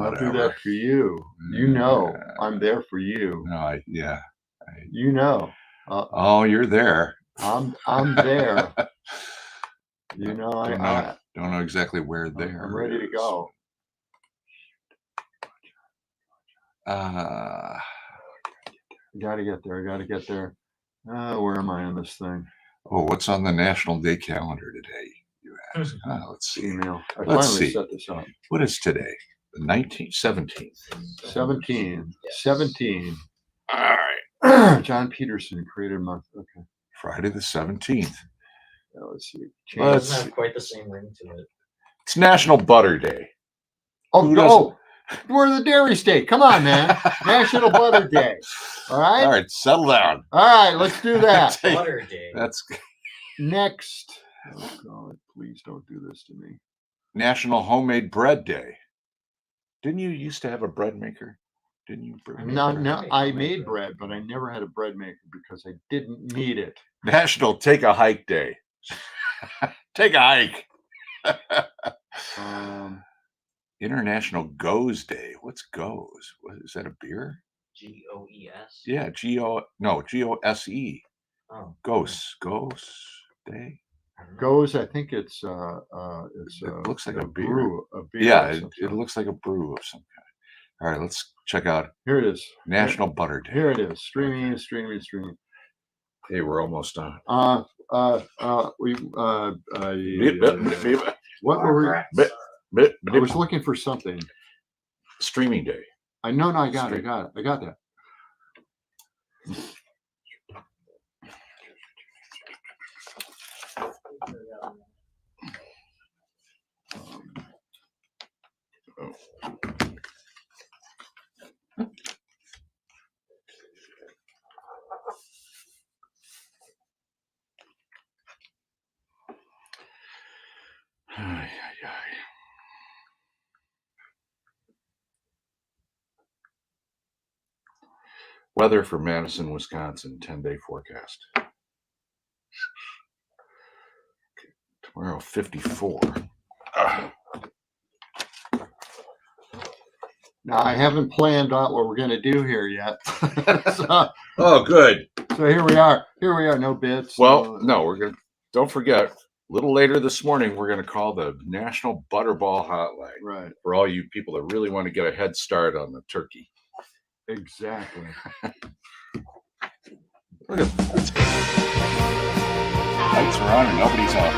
I'll do that for you. You know, I'm there for you. No, You know. Oh, you're there. I'm there. You know, don't know exactly where there. I'm ready to go. Gotta get there. Where am I on this thing? Oh, what's on the National Day calendar today? You ask. Let's see. Email. Let's see. Set this up. What is today? The 17th. 17. All right. John Peterson created month. Okay. Friday the 17th. Let's see. It doesn't have quite the same ring to it. It's National Butter Day. We're the dairy state. Come on, man. National Butter Day. All right? All right, settle down. All right, let's do that. Butter Day. That's next. Oh, God, please don't do this to me. National Homemade Bread Day. Didn't you used to have a bread maker? Didn't you? No, I made bread, but I never had a bread maker because I didn't need it. National Take a Hike Day. Take a hike. International Goes Day. What's Goes? What is that? A beer? GOES. Yeah, GOSE. Oh, Ghosts Day. Goes. I think it's it looks like a beer. Brew, a beer. Yeah, it looks like a brew of some kind. All right, let's check out. Here it is. National Butter Day. Here it is. Streaming. Hey, we're almost done. What were we? I was looking for something. Streaming Day. I got it. I got that. Weather for Madison, Wisconsin, 10-day forecast. Tomorrow, 54. Now, I haven't planned out what we're going to do here yet. Oh, good. So here we are. No bits. Well, no, don't forget, a little later this morning, we're going to call the National Butterball Hotline. Right. For all you people that really want to get a head start on the turkey. Exactly. Look at this. Lights are on and nobody's on.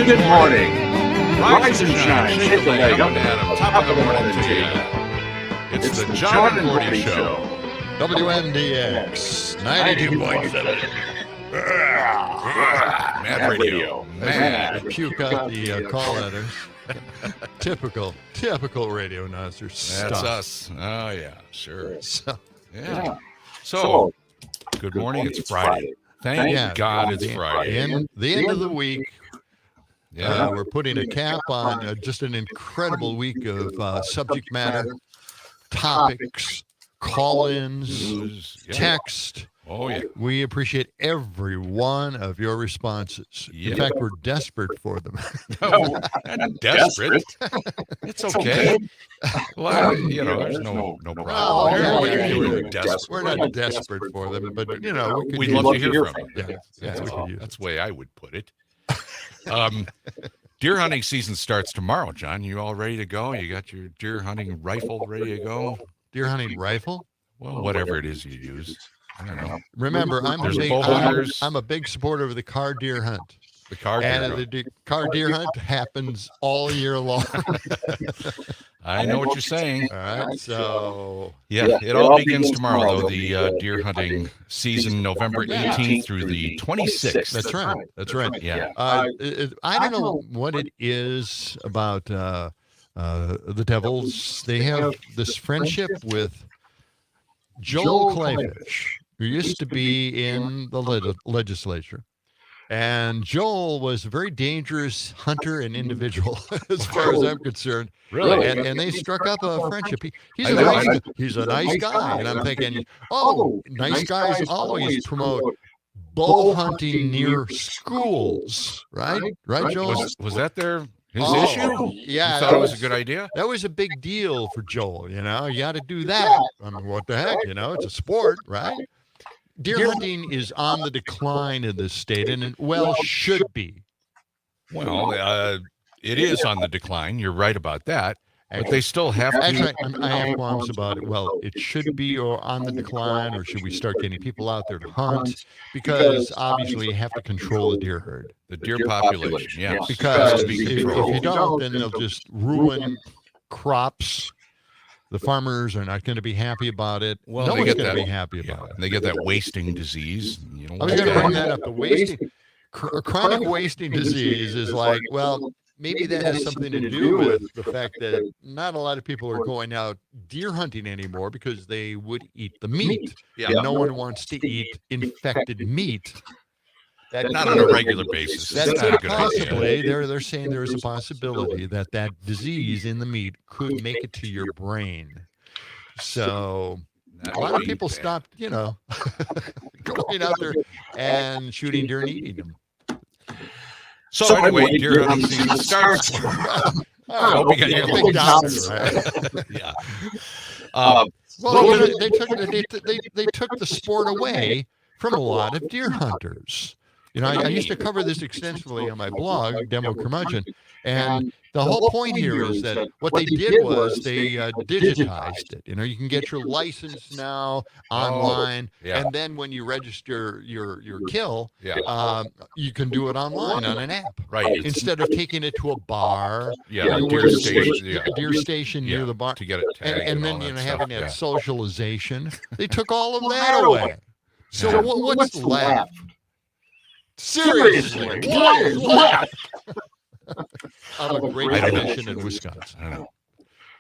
Good morning. Rise and shine. Shake the leg up and top of the morning to you. It's the John and Gordy Show. WNDX 92.7. Mad Radio. Mad. Puke out the call letters. Typical radio announcer stuff. That's us. Oh, yeah, sure. Yeah. So, good morning. It's Friday. Thank God it's Friday. The end of the week. Yeah. We're putting a cap on just an incredible week of subject matter, topics, call-ins, text. Oh, yeah. We appreciate every one of your responses. In fact, we're desperate for them. No, not desperate. It's okay. Well, there's no problem. We're not desperate for them, but, we'd love to hear from them. Yeah, that's the way I would put it. Deer hunting season starts tomorrow, John. You all ready to go? You got your deer hunting rifle ready to go? Deer hunting rifle? Well, whatever it is you use. I don't know. Remember, I'm a big supporter of the car deer hunt. The car deer hunt. The car deer hunt happens all year long. I know what you're saying. All right, so yeah, it all begins tomorrow, though. The deer hunting season, November 18th through the 26th. That's right. Yeah. I don't know what it is about the Devils. They have this friendship with Joel Clayfish, who used to be in the legislature. And Joel was a very dangerous hunter and individual, as far as I'm concerned. Really? And they struck up a friendship. He's I a know, he's a nice guy, and I'm thinking, oh, nice guys always promote bow hunting near schools, right? Right, Joel? Was that his Oh, issue? yeah, You thought it was a good idea? That was a big deal for Joel. You got to do that. I mean, what the heck? It's a sport, right? Deer hunting is on the decline in this state, and it should be. Well, it is on the decline. You're right about that. But they still have to. Actually, I have qualms about it. Well, it should be or on the decline, or should we start getting people out there to hunt? Because obviously you have to control the deer herd. The deer population, yes. Because to be if controlled. you don't, then they'll just ruin crops. The farmers are not going to be happy about it. Well, no they one's get going to that- be happy about Yeah, it. and they get that wasting disease. You know, I was going to bring that up. The wasting, chronic wasting disease is like, well, maybe that has something to do with the fact that not a lot of people are going out deer hunting anymore because they would eat the meat. Yeah. And no one wants to eat infected meat. Not on a regular basis. That's not a good possibly. idea. They're saying there is a possibility that disease in the meat could make it to your brain. So That a lot would of be people bad. stopped, going out there and shooting deer and eating them. So anyway, deer hunting season starts. I hope you got your big dollars. dollars, right? Yeah. Well, they took the sport away from a lot of deer hunters. I used to cover this extensively on my blog, Demo Curmudgeon, and the whole point here is that what they did was they digitized it. You can get your license now online, yeah. and then when you register your kill, Yeah. you can do it online on an app. Right. Instead of taking it to a bar, Yeah, you know, deer where- station, yeah. a deer station near Yeah, the bar, to get it tagged and then all that having stuff, that socialization. They took all of that away. So Yeah. what's left? Seriously, what is left of a great I don't know. tradition in Wisconsin? I don't know.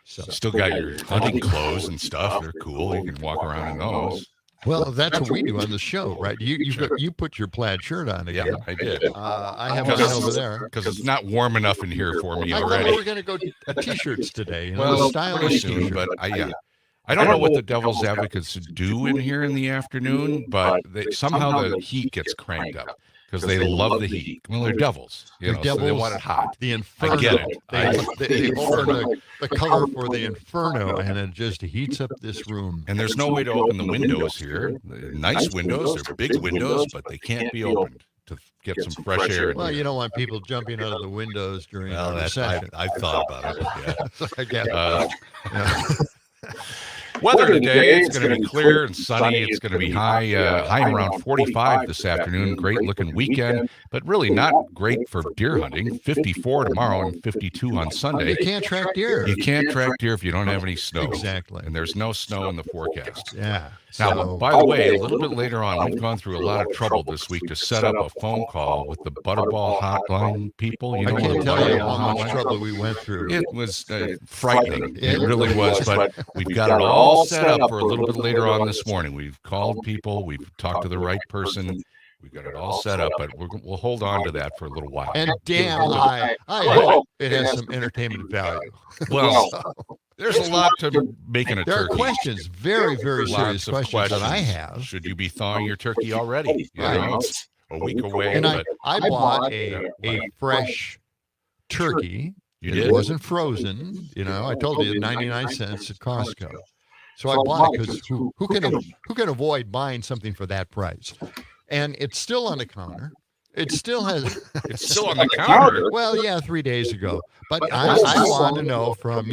So, Still got your hunting clothes and stuff. They're cool. You can walk around in those. well, that's what we do on the show, right? You put your plaid shirt on Yeah, again. I did. I have mine over there. Because it's not warm enough in here for me I thought we already. were going to go to t-shirts today. Well, stylish pretty soon, t-shirt. but I don't know what the devil's advocates do in here in the afternoon, but somehow the heat gets cranked up because they love the heat. Well, they're devils, They're so they devils. want it hot. The Inferno. I get it. They open the color for the Inferno, and it just heats up this room. And there's no way to open the windows here. They're nice windows, they're big windows, but they can't be opened to get some fresh air. in Well, here. you don't want people jumping out of the windows during Well, a that's recession. I've thought about it. Yeah. I get it. Uh, Weather today, it's going to be clear and sunny. It's going to be high around 45 this afternoon. Great looking weekend, but really not great for deer hunting. 54 tomorrow and 52 on Sunday. You can't track deer. You can't track deer if you don't have any snow. Exactly. And there's no snow in the forecast. Yeah. Now, So, by the way, a little bit later on, we've gone through a lot of trouble this week to set up a phone call with the Butterball hotline people. You I know, can't the tell you Butterball how much hotline. trouble we went through. It was frightening. It It really was. But we've got it all set up for a little bit later on this morning. We've called people. We've talked to the right person. We've got it all set up, but we'll hold on to that for a little while. And damn, I hope it has some entertainment value. Well, So, there's a lot to making a there are turkey. questions, very, very serious Lots of questions that I have. Should you be thawing your turkey already? You Right. know, it's a week away, And but I bought a fresh turkey. you It did. wasn't frozen. I told you 99 cents at Costco. So I bought it because who can avoid buying something for that price? And it's still on the counter. It still has. It's still on the counter. Well, yeah, 3 days ago. But I want to know from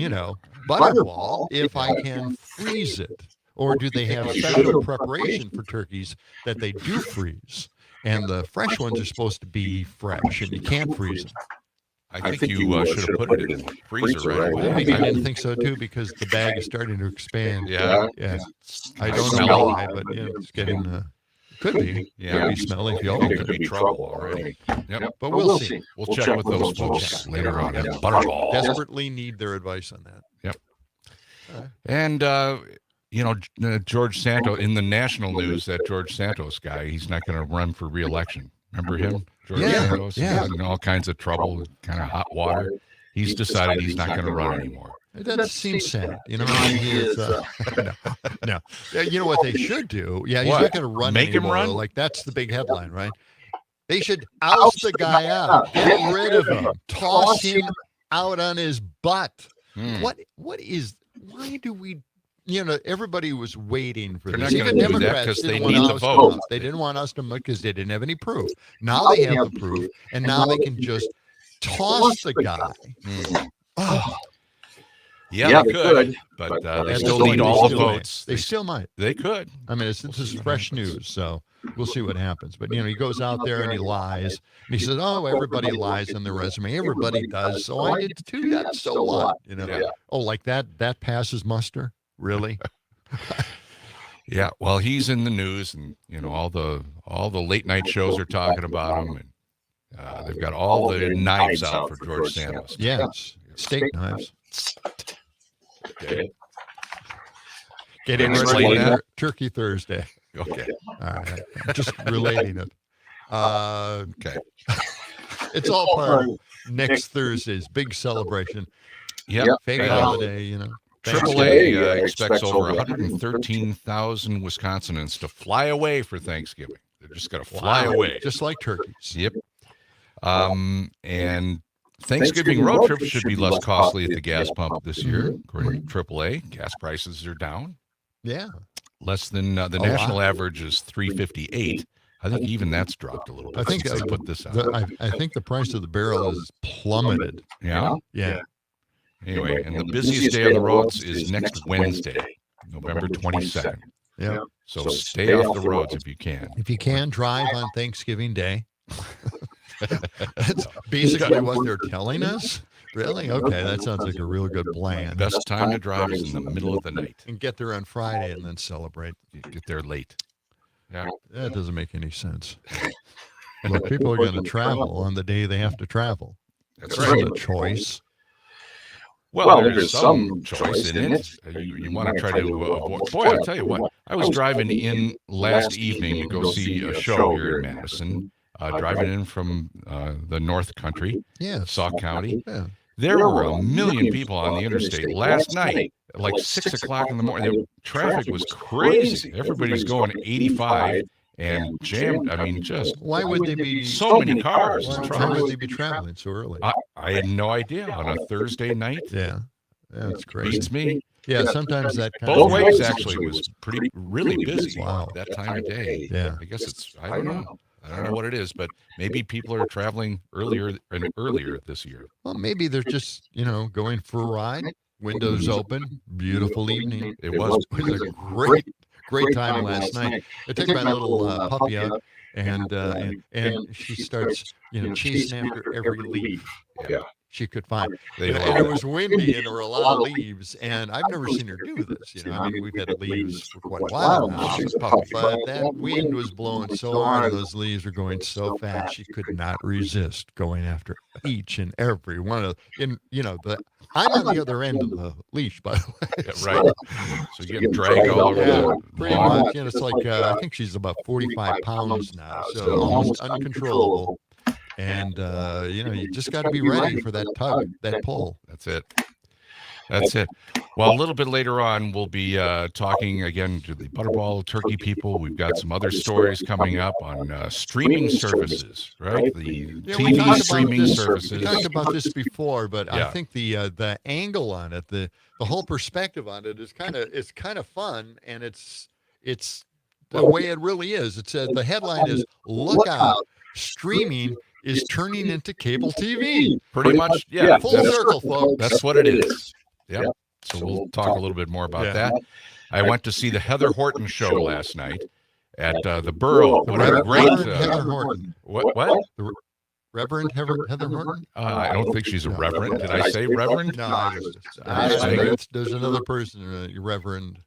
Butterball if I can freeze it, or do they have special preparation for turkeys that they do freeze? And the fresh ones are supposed to be fresh, and you can't freeze them. I think you should have put it in the freezer right away. I didn't think so too, because the bag is starting to expand. Yeah. Yeah. I don't know Smell it. why, but it's getting. Could be. Yeah. Could be smelly if you It open could it. be trouble already. Yep. But we'll see. We'll check with those folks later on at Butterball. Desperately need their advice on that. And, George Santos, in the national news, that George Santos guy, he's not going to run for re-election. Remember him? George Yeah, Santos. yeah. He's in all kinds of trouble, kind of hot water. He's decided he's not going to run anymore. That seems sad. You know, I mean, he is. No. Yeah, you know what they should do? Yeah, he's What? not going to run Make him anymore. run? Like, that's the big headline, right? They should oust the guy out, get rid of him, toss him out on his butt. Hmm. Why do we, everybody was waiting for They're this. not gonna Even do that Democrats 'cause they didn't want need the us to vote. vote. They didn't want us to because they didn't have any proof. Now they have the proof, and now they can just toss the guy. Hmm. Oh, Yeah, they could, but they still need all the votes. They still might. They could. I mean, this is fresh news, so we'll see what happens. But, he goes out there and he lies. And he says, oh, everybody lies on their resume. Everybody does. So I did too. That's so what? Oh, like that passes muster? Really? Yeah, well, he's in the news, and all the late night shows are talking about him, and they've got all the knives out for George Santos. Yes. Steak knives. Okay. Getting Explain ready that. for Turkey Thursday. Okay. All right. I'm just relating it. Okay. It's all part of next Thursday's big celebration. Yeah. Fake holiday, AAA expects over 113,000 Wisconsinians to fly away for Thanksgiving. They're just going to fly away. Just like turkeys. Yep. And Thanksgiving road trips should be less costly at the gas pump this year, according to AAA. Gas prices are down. Yeah. Less than the national average is $3.58. I think even that's dropped a little bit. I think since they put this out. I think the price of the barrel is plummeted. Yeah. Yeah. Anyway, and the busiest day on the roads is next Wednesday, November 22nd. Yeah. So stay off the roads if you can. If you can drive on Thanksgiving Day. That's basically what they're telling us. Really? Okay, that sounds like a real good plan. Best time to drive is in the middle of the night. And get there on Friday and then celebrate. You get there late. Yeah. That doesn't make any sense. Look, people are going to travel on the day they have to travel. That's It's right. not a choice. Well, there's some choice in it. You want to try to avoid. Boy, I'll tell you what. I was driving in last evening to go see a show here in Madison. Driving in from the North Country, Yeah. Sauk County. Yeah. There were 1 million people on the interstate last night, at like 6 o'clock in the morning. The traffic was crazy. Everybody's going 85 and jammed. I mean, just Why would they be so many cars and Why would trucks. they be traveling so early? I had no idea on a Thursday night. Yeah. That's crazy. Beats me. Yeah, sometimes that kind Both of ways actually was really busy Wow. that time of day. Yeah. I guess I don't know. I don't know what it is, but maybe people are traveling earlier this year. Well, maybe they're just, going for a ride. Windows open. Beautiful evening. It was It was a great time last night. I took my little puppy out, and she starts, chasing after every leaf she could find. They And love it it. was windy and there were a lot of leaves, and I've never seen her do this. I mean, we've had leaves for quite a while now, She's a puppy. but that wind was blowing so hard, and those leaves were going so fast, she could not resist going after each and every one of. I'm on the other end of the leash, by the way. Yeah, right. So you get dragged all over Yeah, the pretty lawn. much. It's like I think she's about 45 pounds now, so almost uncontrollable. And you just got to be ready for that tug, that pull. That's it. That's it. Well, a little bit later on, we'll be talking again to the Butterball turkey people. We've got some other stories coming up on streaming services, right? The Yeah, TV streaming services. We talked about this before, but Yeah. I think the angle on it, the whole perspective on it is kind of fun, and it's the way it really is. It says the headline is "Look out, streaming is turning into cable TV." Pretty much, yeah. Full circle, folks. That's what it is. Yep. So we'll talk a little bit more about that. I went to see the Heather Horton show last night at the Borough. What a great. Reverend Heather Horton. What? Reverend Heather Horton? I don't think she's a reverend. Did I say reverend? No, I think there's another person, Reverend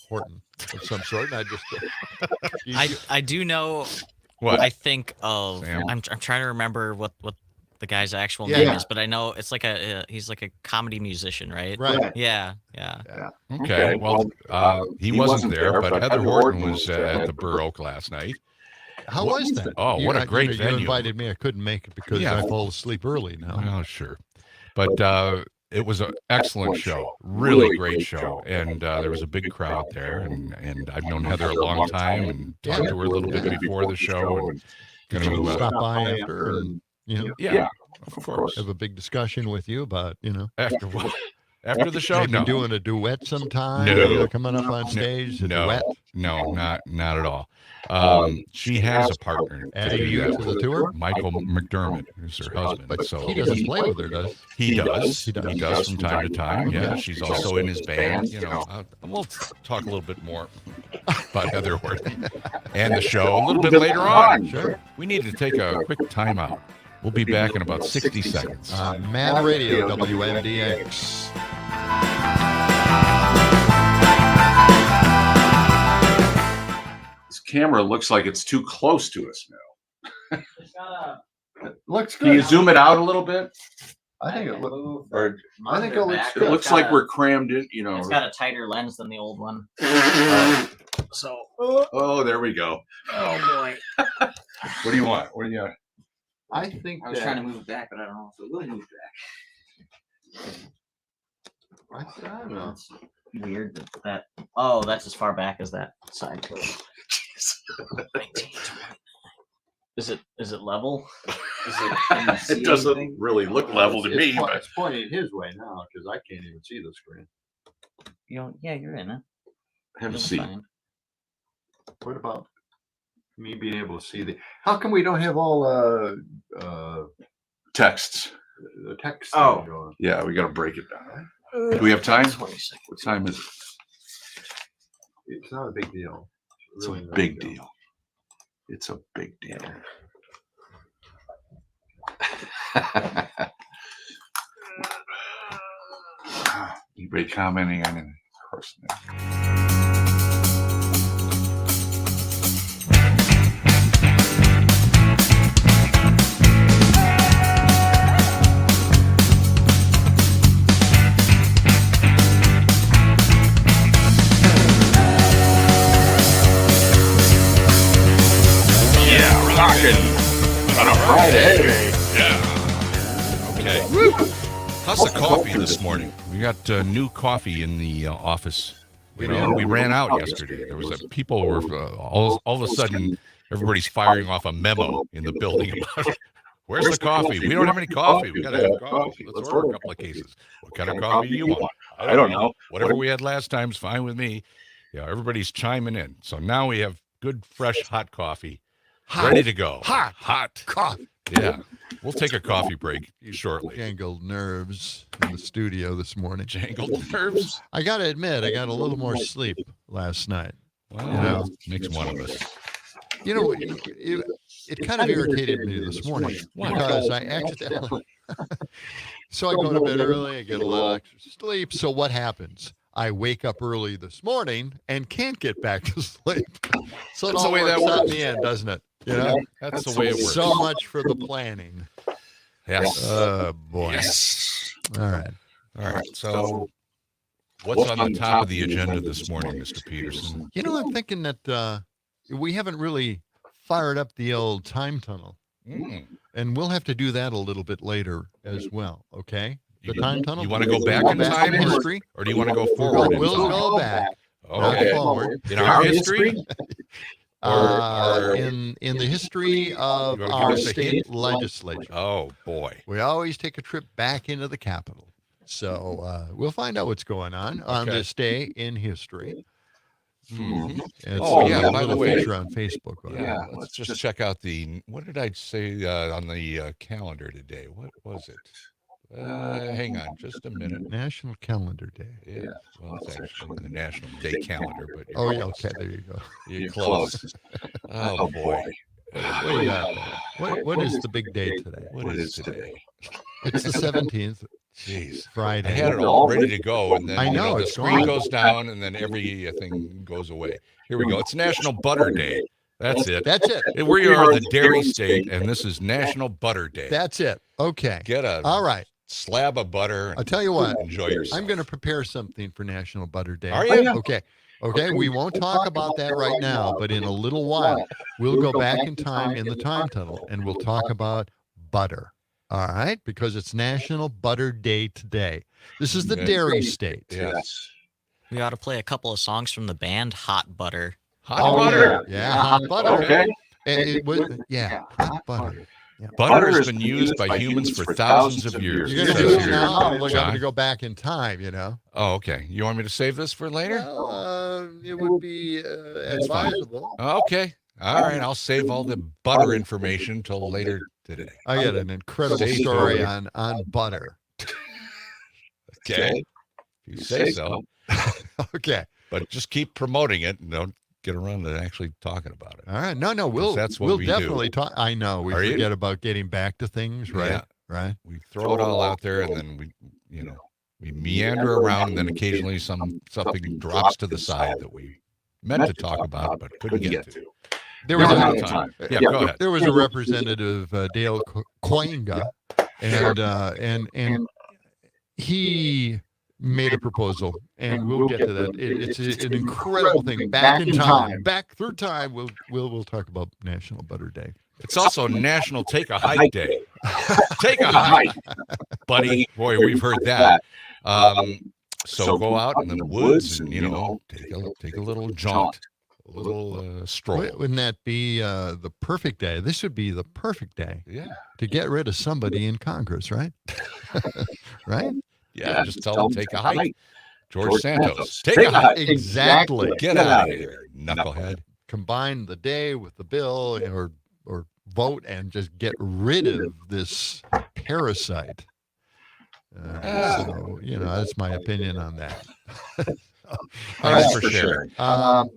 Horton of some sort. And I just I do know. What? I think of. Sam? I'm trying to remember what the guy's actual Yeah. name is, but I know it's like he's like a comedy musician, right? right. Yeah. Okay. Well, he wasn't there, but Heather Horton was at the Borough last night. How was that? Oh, what a great you venue. invited me. I couldn't make it because I fall asleep early now. Oh, sure. But it was an excellent show, really great show. And there was a big crowd there. And I've known Heather a long time and talked to her a little bit before the show. And going to stop by after and, of course. Have a big discussion with you about, After what? After the show? Maybe No. doing a duet sometime? No. Coming up on stage? No. Duet? No, not at all. She has a partner. Adding you to the tour? Michael McDermott, who's her husband. But so he doesn't play with her, does he? Does. He does. He does from time to time. Yeah, she's also in his band. We'll talk a little bit more about Heather Worthy and the show a little bit later on. Sure. We need to take a quick time out. We'll be back in about 60 seconds. Mad Radio, WMDX. This camera looks like it's too close to us now. Looks Can you good. zoom it out a little bit? I think it looks. Or I think it looks It looks like we're crammed in, It's got a tighter lens than the old one. So. Oh, there we go. Oh boy. What do you want? What do you want? I think I was trying to move it back, but I don't know if it will move back. I don't know. It's weird that. Oh, that's as far back as that side goes. Is it level? Can you see It doesn't anything? really look level to me, but It's pointing his way now because I can't even see the screen. Yeah, you're in it. have a It's seat. fine. What about me being able to see the? How come we don't have all Texts. the text? Oh. thing going? Yeah, we got to break it down. Do we have time? 20 seconds. What time is it? It's not a big deal. It's Really a not big deal. It's a big deal. Anybody commenting on it? Of course not. Yeah, rocking on a Friday. Okay. How's the coffee this morning? We got new coffee in the office. We ran out yesterday. There was people were all of a sudden everybody's firing off a memo in the building about where's the coffee? We don't have any coffee. We got to have coffee. Let's order a couple of cases. What kind of coffee do you want? I don't know. Whatever we had last time is fine with me. Yeah, everybody's chiming in. So now we have good, fresh, hot coffee, ready to go. Hot coffee. Yeah, we'll take a coffee break shortly. Jangled nerves in the studio this morning. Jangled nerves. I got to admit, I got a little more sleep last night. Well, makes one of us. It kind of irritated me this morning because I accidentally. So I go to bed early, I get a little extra sleep. So what happens? I wake up early this morning and can't get back to sleep. So That's the way that works out works. in the end, doesn't it? That's the way it works. So much for the planning. Yes. Oh boy. Yes. All right. All right. So, what's on the top of the agenda this morning, Mr. Peterson? I'm thinking that we haven't really fired up the old time tunnel, and we'll have to do that a little bit later as well. Okay. The time tunnel. You want to go back in time, history, or do you want to go forward? We'll go back. Okay. Not forward. In our history. In the history of You wanna our give us a state hint? legislature. Oh boy. We always take a trip back into the Capitol. So we'll find out what's going on Okay. this day in history. Mhm. It's Oh, yeah, a by the little way. feature on Facebook. Yeah. Let's just check out what did I say on the calendar today? What was it? Hang on, just a minute. National Calendar Day. Yeah. Well, it's actually the National Day calendar, but Oh, you're yeah. close. Okay. There you go. You're close. Oh boy. What do you got there? What is the big day today? What is today? It's the 17th. Jeez. Friday. I had it all ready to go, and then I know, the it's screen gone. goes down, and then everything goes away. Here we go. It's National Butter Day. That's it. That's it. We are the dairy state, and this is National Butter Day. That's it. Okay. Get a All right. slab of butter. I'll tell you what. Enjoy yourself. I'm going to prepare something for National Butter Day. Are you? Okay. Okay. We won't talk about that right now, but in a little while, we'll go back in time in the time tunnel and we'll talk about butter. All right. Because it's National Butter Day today. This is the dairy state. Yes. We ought to play a couple of songs from the band Hot Butter. Hot butter. Yeah. Hot butter. Okay. It was, hot butter. Yeah. Butter has been used by humans for thousands of years. You're it going to says do it here. now? We're John? going to go back in time, you know. Oh, okay. You want me to save this for later? Well, it would be advisable. Okay. All right. I'll save all the butter information till later today. I got an incredible Save story story. on butter. Okay. If you say so. Okay. But just keep promoting it and don't get around to actually talking about it. All right. No, we'll that's what we'll we do. definitely talk. I know we Are you? forget about getting back to things, right? Yeah. Right. We throw it all out there and then we meander around and then occasionally something drops to the side that we meant to talk about but couldn't get to. There was Now a, it's time. Yeah, go ahead. there was a representative, Dale Coinga, and he made a proposal, and we'll get to that. It's an incredible thing. Back in time, back through time. We'll talk about National Butter Day. It's also National Take a Hike Day. Take a hike, buddy. Boy, we've heard that. So go out in the woods and take a little jaunt, a little stroll. Wouldn't that be the perfect day? This would be the perfect day Yeah, to get rid of somebody in Congress, right? Right? yeah. Just tell them take a hike. George Santos, take a hike. Exactly. Get out of here, knucklehead. Combine the day with the bill, or vote and just get rid of this parasite. So that's my opinion on that. Thanks for sharing. Um,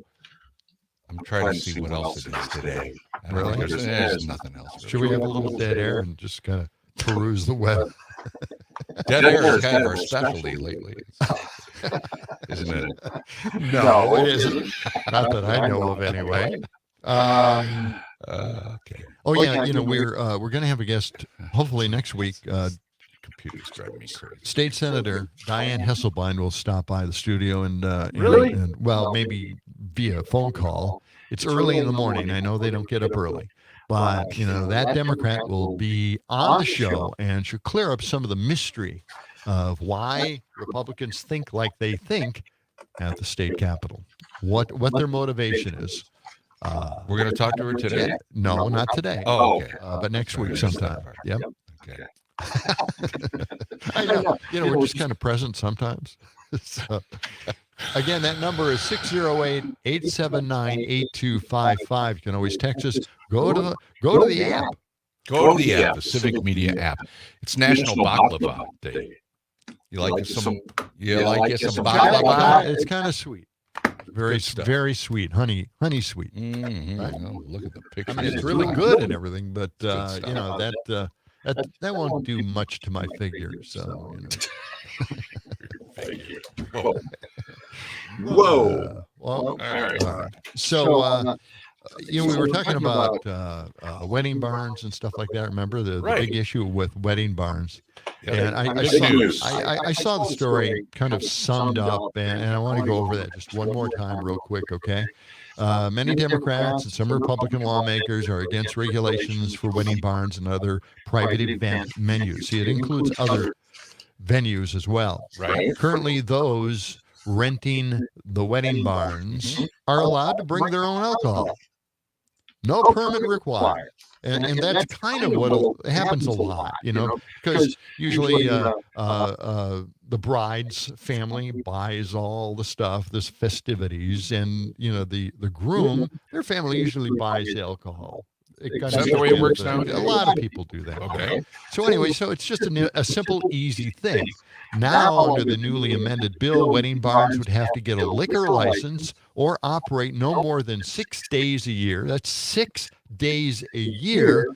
I'm trying to see what else it is today. I don't Really? think there's nothing else. should we have a little dead air and just kind of peruse the web? Dead air is kind of our specialty lately, isn't it? No, it isn't. Not that I know of, anyway. Okay. Oh yeah, we're going to have a guest hopefully next week. Computer's driving me crazy. State Senator Diane Hesselbein will stop by the studio and Really? maybe via phone call. It's early in the morning. I know they don't get up early, but that Democrat will be on the show and she'll clear up some of the mystery of why Republicans think like they think at the state capitol. What their motivation is. We're going to talk to her today. No, not today. Oh, okay. But next week Sorry, I missed sometime. that part. Yep. Okay. I know. We're just kind of present sometimes. So, again, that number is 608-879-8255. You can always text us. Go to the app. Go to the app, the Civic Media app. It's National Baklava Day. You like some baklava? It's kind of sweet. Very, Good stuff. very sweet. Honey sweet. Mm-hmm. Right. Oh, look at the I picture. mean, it's really good and everything, but stuff. that won't do much to my figure. So, Whoa. Whoa. Well, All right. so we were talking about wedding barns and stuff like that. Remember the Right. big issue with wedding barns? Yeah, And I big news. saw the story kind of summed up, and I want to go over that just one more time real quick, okay? Many Democrats and some Republican lawmakers are against regulations for wedding barns and other private event venues. See, it includes other venues as well. Right. Currently, those renting the wedding barns are allowed to bring their own alcohol. No permit required. And that's kind of what happens a lot, because usually the bride's family buys all the stuff, this festivities, and the groom, their family usually buys the alcohol. Is that the way it works now? A lot of people do that. Okay. So anyway, it's just a simple, easy thing. Now, under the newly amended bill, wedding barns would have to get a liquor license or operate no more than 6 days a year. That's 6 days a year,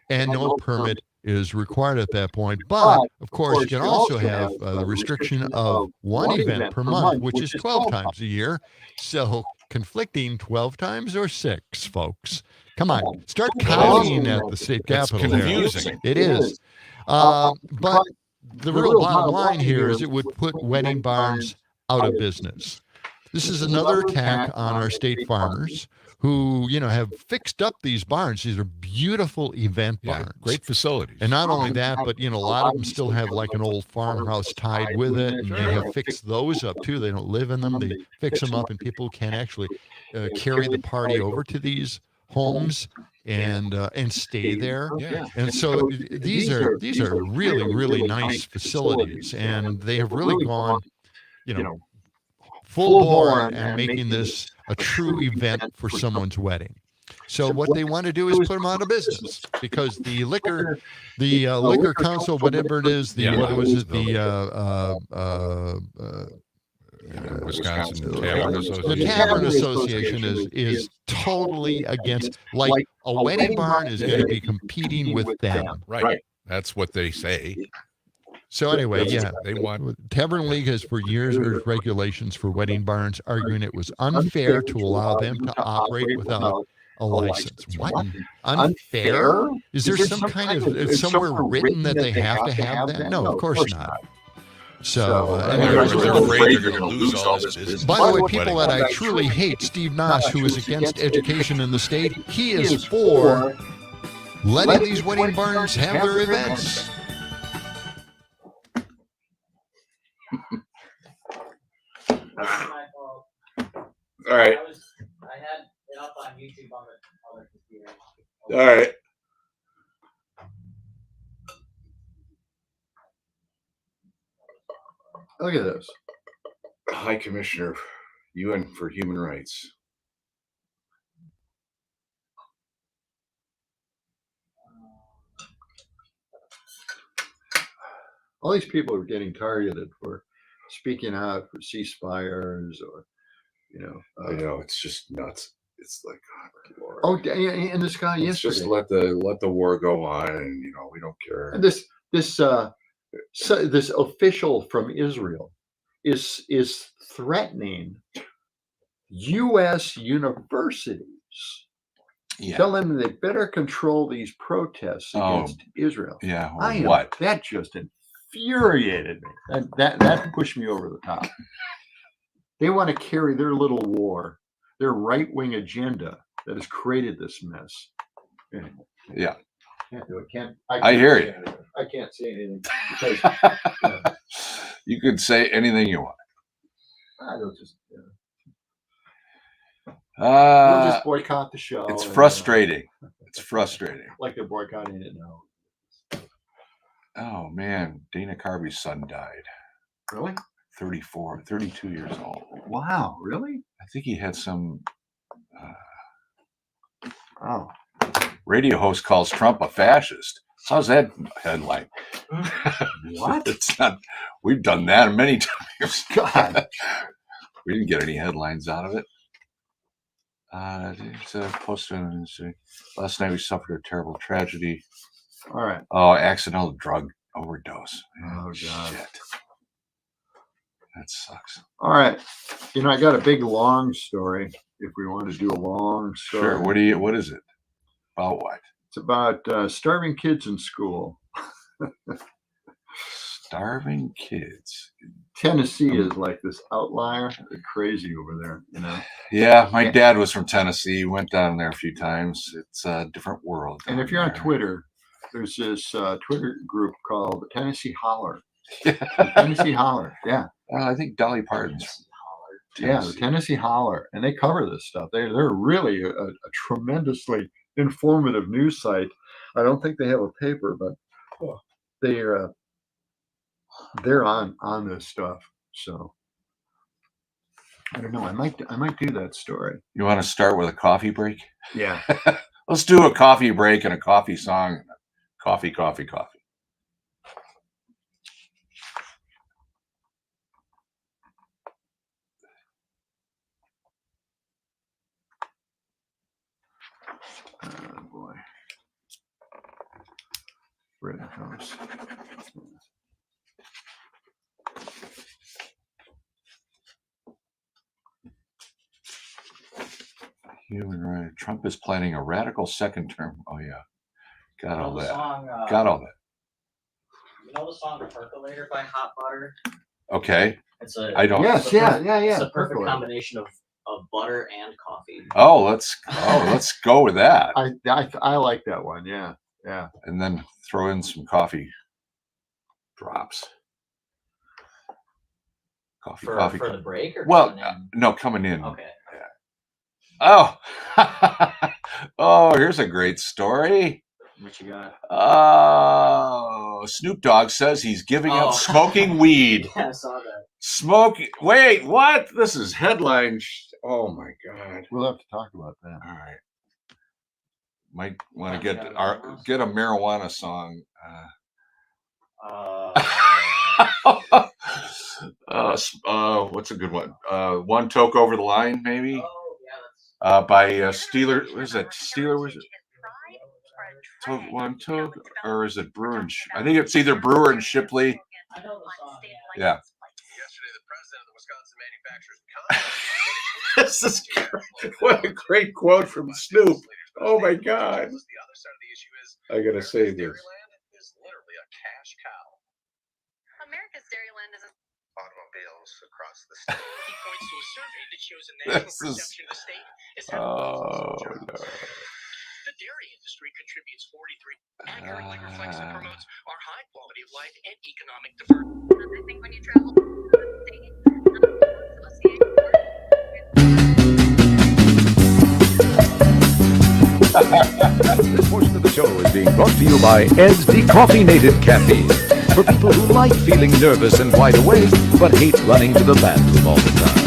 and no permit is required at that point. But, of course, you can also have the restriction of one event per month, which is 12 times a year. So conflicting 12 times or 6, folks. Come on, start counting at the state That's capitol. confusing. It is. But the real bottom line here is it would put wedding barns out of business. This is another attack on our state farmers who, have fixed up these barns. These are beautiful event barns. Great facilities. And not only that, but, a lot of them still have like an old farmhouse tied with it, and they have fixed those up too. They don't live in them. They fix them up, and people can actually carry the party over to these homes and stay there. Yeah. And so these are really, really nice facilities, and they have really gone, full bore and making this a true event for someone's wedding. So what they want to do is put them out of business because the liquor council, whatever it is, Wisconsin Tavern Association. The Tavern Association is totally against. Like a wedding barn is going to be competing with them. Right. That's what they say. So anyway, They want Tavern League has for years urged regulations for wedding barns, arguing it was unfair to allow them to operate without a license. What? Unfair? Is there some kind of somewhere written that they have to have that? No, of course not. So, they're afraid they're going to lose all this business. By the way, people that I truly hate, Steve Noss, who is against education in the state, he is for letting these wedding barns have their events. My fault. All right. I had it up on YouTube on the other computer. All right. Look at this. High Commissioner, UN for Human Rights. All these people are getting targeted for speaking out for ceasefires or, I know, it's just nuts. It's like, oh, and this guy let's yesterday. just let the war go on, and we don't care. And this official from Israel is threatening U.S. universities. Yeah. Tell them they better control these protests against Israel. Yeah. What? That just infuriated me. That pushed me over the top. They want to carry their little war, their right-wing agenda that has created this mess. Anyway, Yeah. can't do it. I hear you. I can't say anything because You could say anything you want. they'll just boycott the show. It's frustrating. It's frustrating. Like they're boycotting it now. Oh man, Dana Carvey's son died. Really? 32 years old. Wow, really? I think he had some Oh. radio host calls Trump a fascist. How's that headline? What? It's not. We've done that many times. God. We didn't get any headlines out of it. It's a post on last night we suffered a terrible tragedy. All right. Oh, accidental drug overdose. Oh, God. Shit. That sucks. All right. I got a big long story. If we want to do a long story. Sure. What is it? About what? It's about starving kids in school. Starving kids. Tennessee is like this outlier. They're crazy over there, Yeah, my dad was from Tennessee. Went down there a few times. It's a different world. And if you're on Twitter, there's this Twitter group called the Tennessee Holler. The Tennessee Holler. Yeah. I think Dolly Parton's. Yeah, the Tennessee Holler. And they cover this stuff. They're really a tremendously informative news site. I don't think they have a paper, but they're on this stuff. So I don't know. I might do that story. You want to start with a coffee break? Yeah. Let's do a coffee break and a coffee song. Coffee, coffee, coffee. Oh boy. Where it comes. Human right. Trump is planning a radical second term. Oh yeah. Got all that. Song, Got all that. You know the song "Percolator" by Hot Butter? Okay. It's a I don't. Yes, yeah. It's a perfect Percolator. combination of butter and coffee. Let's go with that. I like that one. Yeah. And then throw in some coffee drops. For the break or well, coming in? no, coming in. Okay. Oh, oh, here's a great story. What you got? Oh, Snoop Dogg says he's giving up smoking weed. Yeah, I saw that. Wait, what? This is headline. Oh my God. We'll have to talk about that. All right. Might want to get a marijuana song. What's a good one? One Toke Over the Line, maybe. Oh yeah, By Steeler. What is that? Steeler? Was it? One Toke, or is it Brewer and? I think it's either Brewer and Shipley. I know the song. Yeah. Yesterday, the president of the Wisconsin Manufacturers This is great. What a great quote from Snoop. Oh my God. The other side of the issue is I gotta say this. Dairyland is literally a cash cow. America's Dairyland is a Automobiles across the state. He points to a survey that shows a This national is- perception of the state is Oh no. The dairy industry contributes 43 accurately reflects and promotes our high quality of life and economic diversity. I think when you travel to the state, This portion of the show is being brought to you by Ed's Decaffeinated Caffeine. For people who like feeling nervous and wide awake, but hate running to the bathroom all the time.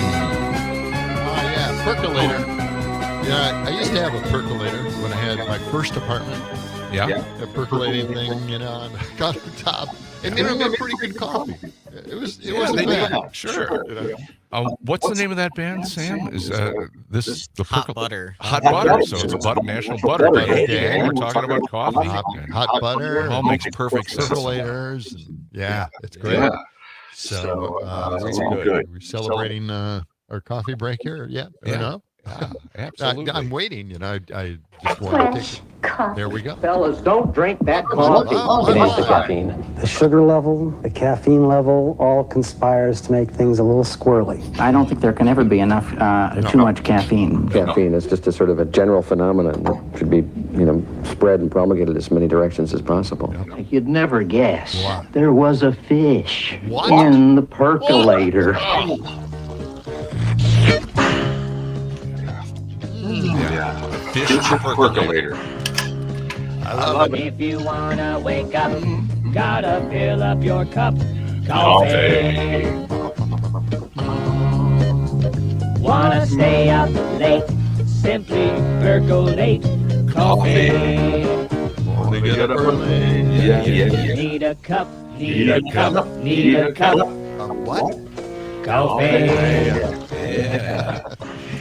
Oh, yeah, percolator. Yeah, I used to have a percolator when I had my first apartment. Yeah. A percolating thing, on the countertop. And it made pretty good coffee. It wasn't they bad. did. Sure. What's the name of that band, Sam? Is this the Hot Butter. Hot Butter? So it's a national butter day. Okay. And we're talking about coffee. Hot butter. All makes perfect sense. Percolators. And, yeah, it's great. Yeah. So That's all good. we're celebrating our coffee break here. Yeah. Yeah. Enough. Absolutely. I'm waiting. I just want to take. There we go. Fellas, don't drink that coffee. It ain't the caffeine. The sugar level, the caffeine level, all conspires to make things a little squirrely. I don't think there can ever be enough, too much caffeine. Caffeine is just a sort of a general phenomenon that should be, spread and promulgated as many directions as possible. You'd never guess. What? There was a fish What? in the percolator. Yeah. Fish percolator. I love it. If you wanna wake up, gotta fill up your cup. Coffee. Wanna stay up late, simply percolate. Coffee. Only get up early. Yeah. Need a cup, need a cup, need a cup. What? Coffee. Yeah.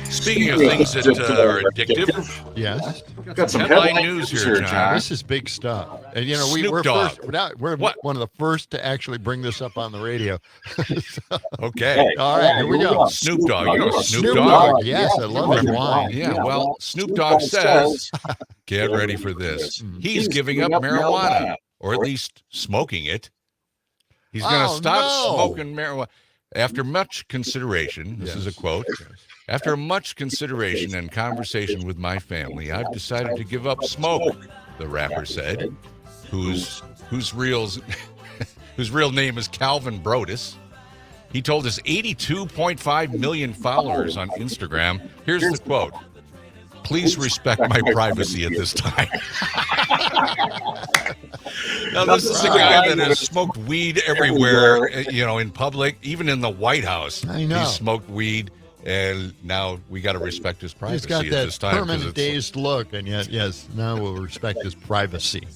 Speaking of things that are addictive, Yes. Got some headline news here, John. This is big stuff. And Snoop we're Dogg. first. We're What? one of the first to actually bring this up on the radio. Okay. All right, here we go. Snoop Dogg. You know Snoop Snoop Dogg? Dogg. Yes, I love his wine. Yeah, well, Snoop Dogg says, get ready for this. He's giving up marijuana, or at least smoking it. He's going to stop smoking marijuana. After much consideration, this is a quote, after much consideration and conversation with my family, I've decided to give up smoke, the rapper said, whose real name is Calvin Brodus. He told his 82.5 million followers on Instagram, here's the quote, please respect my privacy at this time. Now, this is a guy that has smoked weed everywhere, in public, even in the White House. I know. He smoked weed, and now we got to respect his He's privacy got at that this time. 'cause permanent it's- dazed look, and yet, yes, now we'll respect his privacy.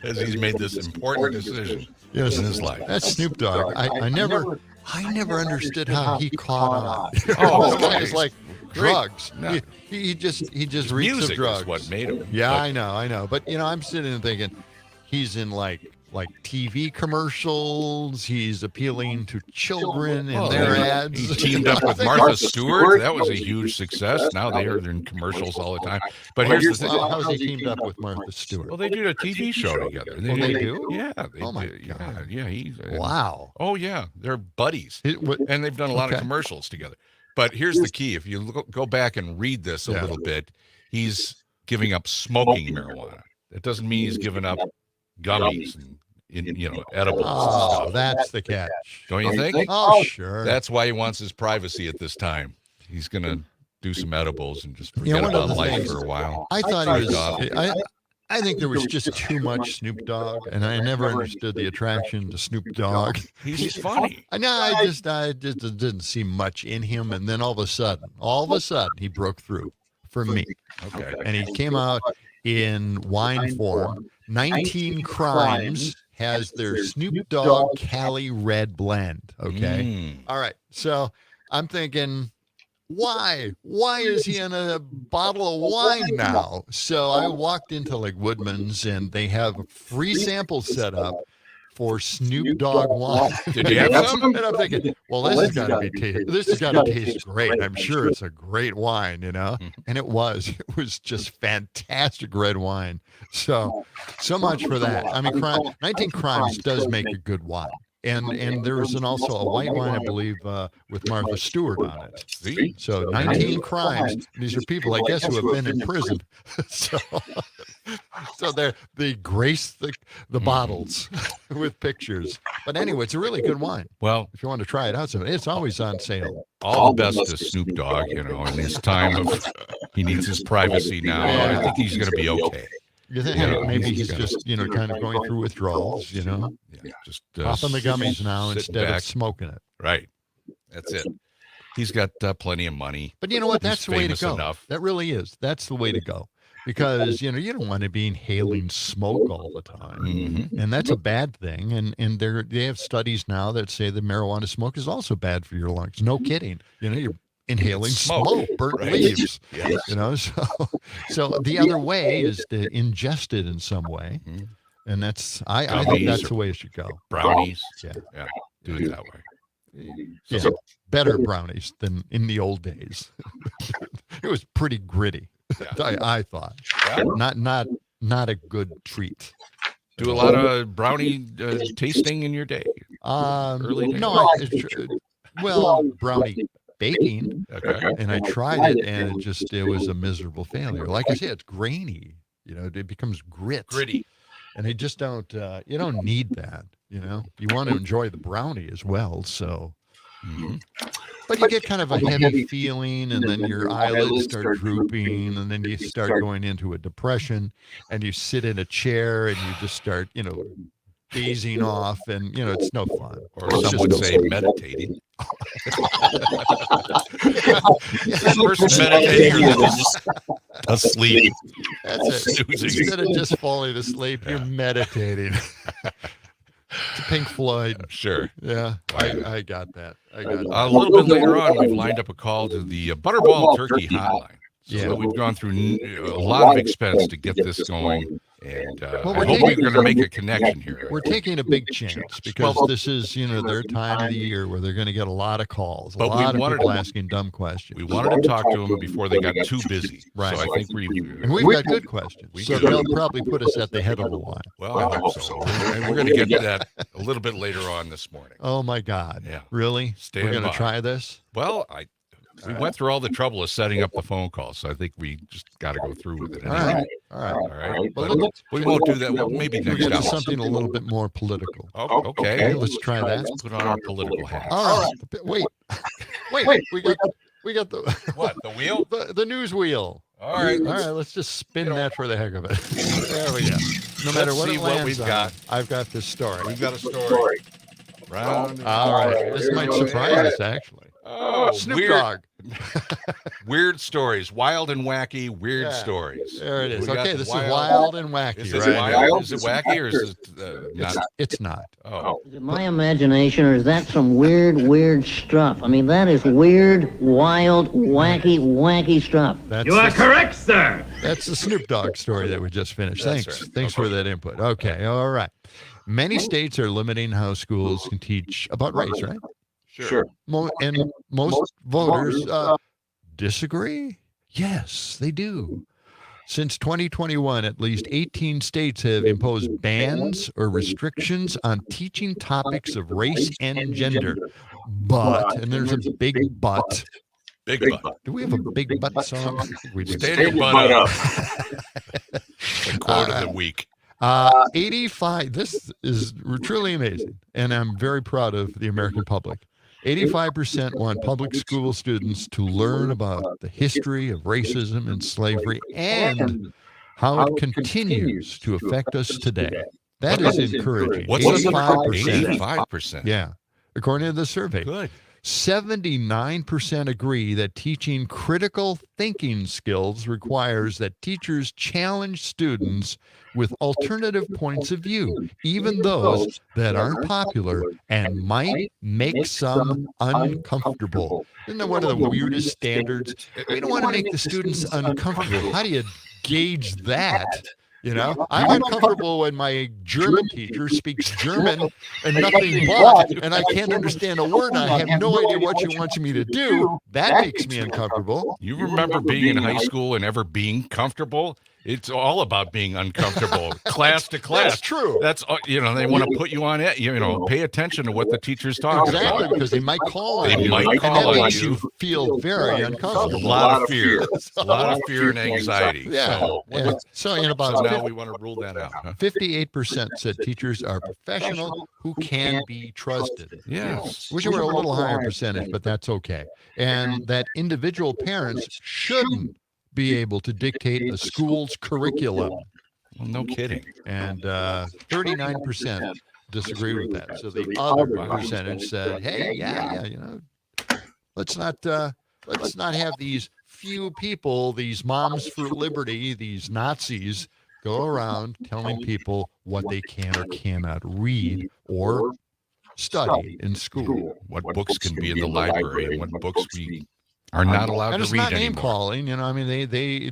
as he's made this important decision Yes, in his life. That's Snoop Dogg. I never understood how he caught on. Oh, This guy okay. is like drugs. No. He just His reeks of music drugs. is what made him. Yeah, But- I know. But I'm sitting and thinking, he's in like like TV commercials. He's appealing to children in Well, their he ads. teamed up with Martha Stewart. That was a huge success. Now they are in commercials all the time. But here's the thing. Well, how's he teamed up with Martha Stewart? Well, they did a TV show together. They do? Yeah. Oh, my do. God. Yeah. Wow. Oh, yeah. They're buddies. And they've done a lot of Okay. commercials together. But here's the key. If you go back and read this a little bit, he's giving up smoking marijuana. That doesn't mean he's giving up gummies and edibles. and Oh, stuff. that's the catch. Don't you think? Oh, sure. That's why he wants his privacy at this time. He's going to do some edibles and just forget one of about the life things- for a while. I thought he was. Off. I think there was just too much Snoop Dogg, and I never understood the attraction to Snoop Dogg. He's funny. I know. I just didn't see much in him, and then all of a sudden, he broke through for me. Okay. And he came out in wine form. 19 Crimes has their Snoop Dogg Cali Red blend. Okay. All right. So I'm thinking, why is he in a bottle of wine now? So I walked into like Woodman's, and they have free samples set up for Snoop Dogg wine. Did you have some? And I'm thinking, well, this has got to taste great. I'm sure it's a great wine, And it was just fantastic red wine. So much for that. I mean, 19 Crimes does make a good wine. And there was also a white wine, I believe, with Martha Stewart on it. See? So 19 Crimes. These are people, I guess, who have been in prison. So they grace the bottles with pictures. But anyway, it's a really good wine. Well, If you want to try it out, it's always on sale. all the best to Snoop Dogg, in his time of he needs his privacy now. I think he's going to be okay. You think maybe he's just, kind of going through withdrawals, Yeah, just popping the gummies now sitting instead back. of smoking it. Right. That's it. He's got plenty of money. But you know what? He's That's the way to famous go. enough. That really is. That's the way to go. Because, you don't want to be inhaling smoke all the time. Mhm. And that's a bad thing. And they have studies now that say that marijuana smoke is also bad for your lungs. No kidding. You're inhaling smoke, burnt right? leaves. Yes. So the other way is to ingest it in some way. Mhm. And I think Gummies that's or the way it should go. Brownies. Yeah. Yeah. Do it that way. Yeah, better brownies than in the old days. It was pretty gritty. Yeah. I thought. Yeah. Not a good treat. Do a lot of brownie tasting in your day. Early days. No, brownie baking, Okay. and I tried it, and it was a miserable failure. Like I said, it's grainy. It becomes gritty, and they just don't. You don't need that. You want to enjoy the brownie as well. So. Mhm. But you get kind of a heavy feeling, and then your eyelids start drooping, and then you start going into a depression, and you sit in a chair, and you just start, gazing off, and it's no fun. Or It's some just would no say fun. meditating. Person meditating or they're just asleep. That's it. Snoozing. Instead of just falling asleep, you're meditating. It's Pink Floyd. Sure. Yeah, I got that. I got that. A little bit later on, we've lined up a call to the Butterball Turkey Hotline. So Yeah. we've gone through a lot of expense to get this going, and Well, I we're hope we're taking- going to make a connection here. We're taking a big chance because this is, their time of the year where they're going to get a lot of calls, a But we lot of wanted people to- asking dumb questions. We wanted to talk to them before they got too busy. Right. So I think And we've got good questions, so do. they'll probably put us at the head of the line. Well, I hope so. And we're going to get to that a little bit later on this morning. Oh my God! Yeah. Really? Stand We're going by. to try this? Well, we went through all the trouble of setting up the phone call, so I think we just got to go through with it. All anyway. right. All right. All right. Well, But we won't do that. Well, maybe We'll next get to hour. something a little bit more political. Oh, okay. Let's try that. Put on our political hats. All right. Wait. We got the What? The wheel? the news wheel. All right. All right. Let's just spin that for the heck of it. There we go. No matter Let's what see it what lands we've on, got. I've got this story. We've got a story. Round and All right. round. This might surprise us, actually. Oh, Snoop weird, Dogg. weird stories. Wild and wacky, weird Yeah. stories. There it is. We got Okay, the this is wild and wacky, Is it right? wild? Is it wacky or is it not? It's not. Oh, Is it my imagination, or is that some weird stuff? I mean, that is weird, wild, wacky stuff. That's correct, sir. That's the Snoop Dogg story that we just finished. That's Thanks. right. Thanks for that input. Okay. All right. Many states are limiting how schools can teach about race, right? Sure. And most voters disagree. Yes, they do. Since 2021, at least 18 states have imposed bans or restrictions on teaching topics of race and gender. But, and there's a big but. Big butt. Do we have a big butt song? I think we do. Stand your butt up. The quote of the week. 85, this is truly amazing, and I'm very proud of the American public. 85% want public school students to learn about the history of racism and slavery and how it continues to affect us today. That is encouraging. What's 85%? 85%. Yeah, according to the survey. Good. 79% agree that teaching critical thinking skills requires that teachers challenge students with alternative points of view, even those that aren't popular and might make some uncomfortable. Isn't that one of the weirdest standards? We don't want to make the students uncomfortable. How do you gauge that? You know, I'm uncomfortable when my German teacher speaks German and nothing but, and I can't understand a word. And I have no idea what she wants me to do. That makes me uncomfortable. You remember being in high school and ever being comfortable? It's all about being uncomfortable, class to class. That's true. That's they want to put you on it. Pay attention to what the teacher's talking Exactly, about. because they might call on They you. might and call that on makes you. feel very A uncomfortable. lot of fear, a lot of fear and anxiety. Yeah. So, So in about so now we want to rule that out. Huh? 58% said teachers are professional who can be trusted. Yes. Wish it were a little higher percentage, but that's okay. And that individual parents shouldn't be able to dictate a school's curriculum. Well, no kidding. And 39% disagree with that. So the other percentage said, "Hey, yeah, let's not have these few people, these moms for liberty, these Nazis, go around telling people what they can or cannot read or study in school. What books can be in the library and what books we are not allowed And to it's read not name anymore. calling, I mean, they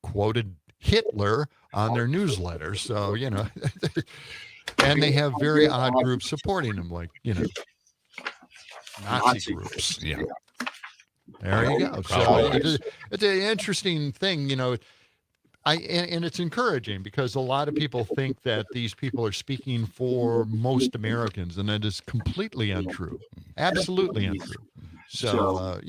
quoted Hitler on their newsletter, so and they have very odd groups supporting them, like Nazi groups. Yeah. There you go. So it's an interesting thing, and it's encouraging because a lot of people think that these people are speaking for most Americans, and that is completely untrue, absolutely untrue. So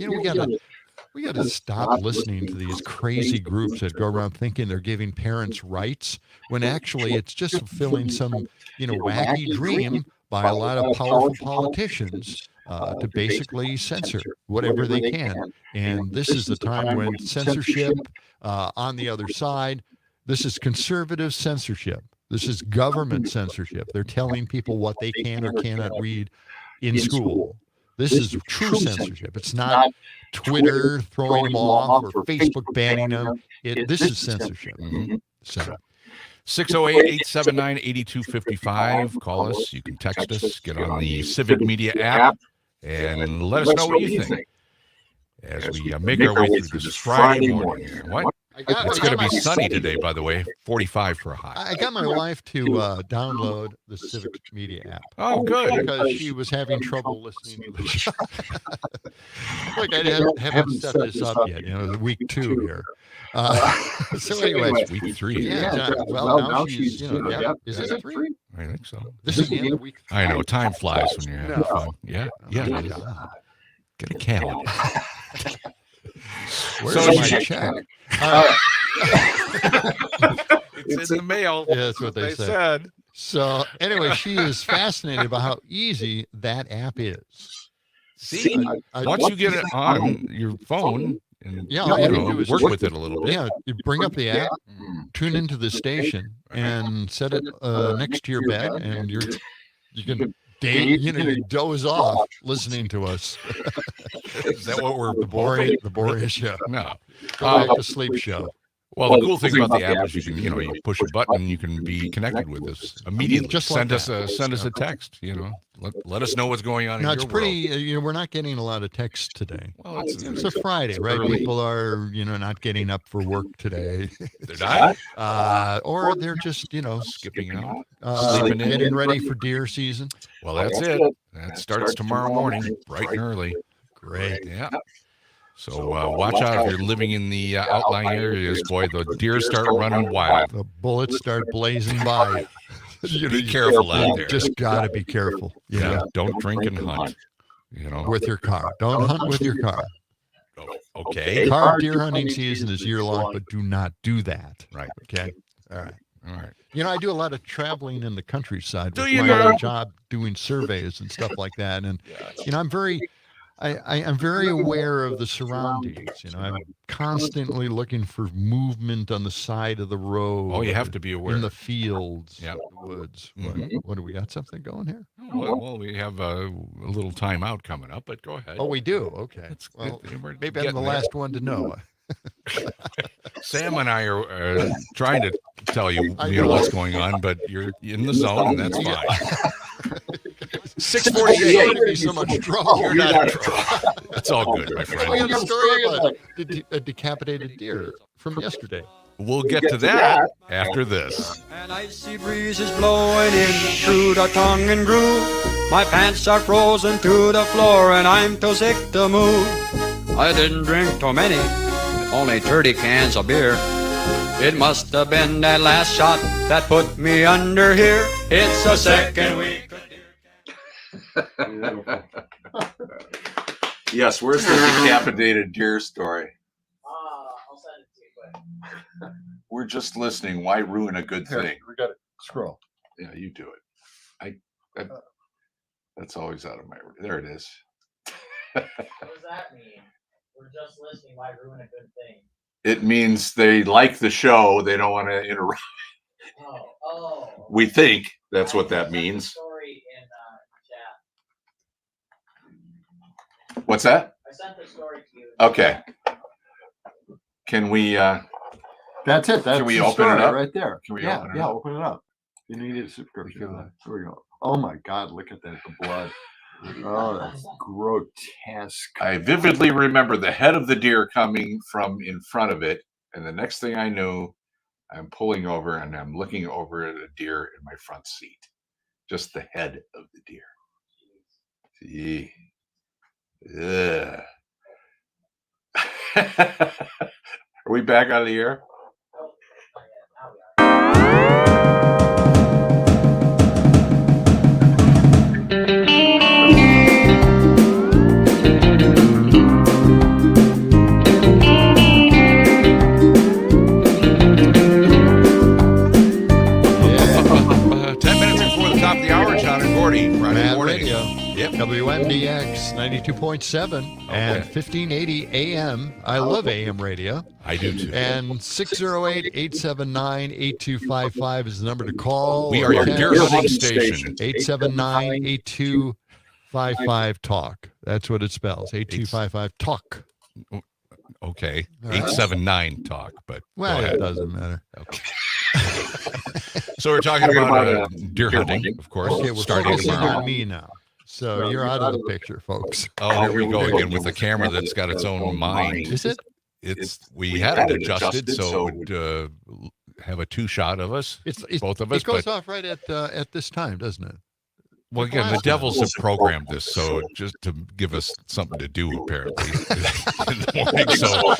we got to stop listening to these crazy groups that go around thinking they're giving parents rights when actually it's just fulfilling some wacky dream by a lot of powerful politicians to basically censor whatever they can. And this is the time when censorship on the other side, this is conservative censorship. This is government censorship. They're telling people what they can or cannot read in school. This is true censorship. It's not Twitter throwing them off or Facebook banning them. This is censorship. So 608-879-8255. Call us. You can text us. Get on the Civic Media app and let us know what you think as we make our way through this Friday morning here. What? It's going to be sunny today, by the way. 45 for a high. I got my wife to download the Civic Media app. Oh, good. Because she was having trouble listening to the show. Like I haven't set this up yet. Week 2 here. So anyway, It's week 3. Yeah. Well, now she's, is it 3? I think so. This is the end of week 3. I know. Time flies when you're having fun. Yeah. Yeah. It is. Get a calendar. Where's So my she- check? It's in the mail. Yeah, that's what they said. So anyway, she is fascinated by how easy that app is. See, once you get it on your phone and all you do is work just- with it a little bit. Yeah, you bring up the app, tune into the station, and set it next to your bed, and you can you doze off listening to us. Is that what we're The Boreas show. No. Go back to sleep show. Well, the cool thing about the app is you can, you push a button, and you can be connected with us immediately. Just send like us a text. Let us know what's going on. No, in it's your pretty. We're not getting a lot of texts today. Well, It's a Friday, right? early. People are, not getting up for work today, They're not. or they're just, Skipping out. sleeping in, getting ready for deer season. Well, that's it. That starts tomorrow morning, bright and early. Great. Yeah. So watch out if you're living in the outlying areas. Boy, the deer start running wild. The bullets start blazing by. Be careful out there. Just gotta be careful. Yeah. Don't drink and hunt. With your car. Don't hunt with your car. Okay. Car deer hunting season is year long, but do not do that. Right. Okay. All right. All right. I do a lot of traveling in the countryside Do with you my now? other job doing surveys and stuff like that. And I'm very aware of the surroundings. I'm constantly looking for movement on the side of the road. Oh, you have to be aware. In the fields, Yep. the woods. Mhm. What do we got? Something going here? Well, we have a little time out coming up, but go ahead. Oh, we do. Okay. Well, maybe I'm the last one to know. Sam and I are trying to tell you, what's going on, but you're in the zone, and that's fine. 6:48. Be so much trouble. You're not in trouble. That's all good, my friend. We have a story about a decapitated deer from yesterday. We'll get to that after this. An icy breeze is blowing in through the tongue and groove. My pants are frozen to the floor and I'm too sick to move. I didn't drink too many, only 30 cans of beer. It must have been that last shot that put me under here. It's the second week. Yes, where's the decapitated deer story? I'll send it to you quick. We're just listening. Why ruin a good Here, thing? we got to scroll. Yeah, you do it. That's always out of my. There it is. What does that mean? We're just listening. Why ruin a good thing? It means they like the show. They don't want to interrupt. Oh. We think that's what that means. Story in chat. What's that? I sent the story to you. Okay. Can we? That's it. That's Can we the open it story up? right there. Can we yeah, open it yeah, up? open it up. You need a subscription. There we go. Oh my God, look at that, the blood. Oh, that's grotesque. I vividly remember the head of the deer coming from in front of it, and the next thing I knew, I'm pulling over and I'm looking over at a deer in my front seat. Just the head of the deer. Gee. Ugh. Are we back out of the air? Gordy, Friday Mad morning. Radio. Yep. WMDX 92.7 and 1580 AM. I love AM radio. I do too. And 608-879-8255 is the number to call. We are your deer hunting station. 879-8255-TALK. That's what it spells. 8255-TALK. Okay. All right. 879-TALK, but Well, go it ahead. doesn't matter. Okay. So we're talking about deer hunting, of course, Okay, we're starting focusing tomorrow. on me now. So you're out of the picture, folks. Oh, here we go again with the camera that's got its own mind. Is it? We had it adjusted so it would have a two shot of us, both of us. It goes but off right at this time, doesn't it? well, again, the devils have programmed this so just to give us something to do, apparently, in the morning. So,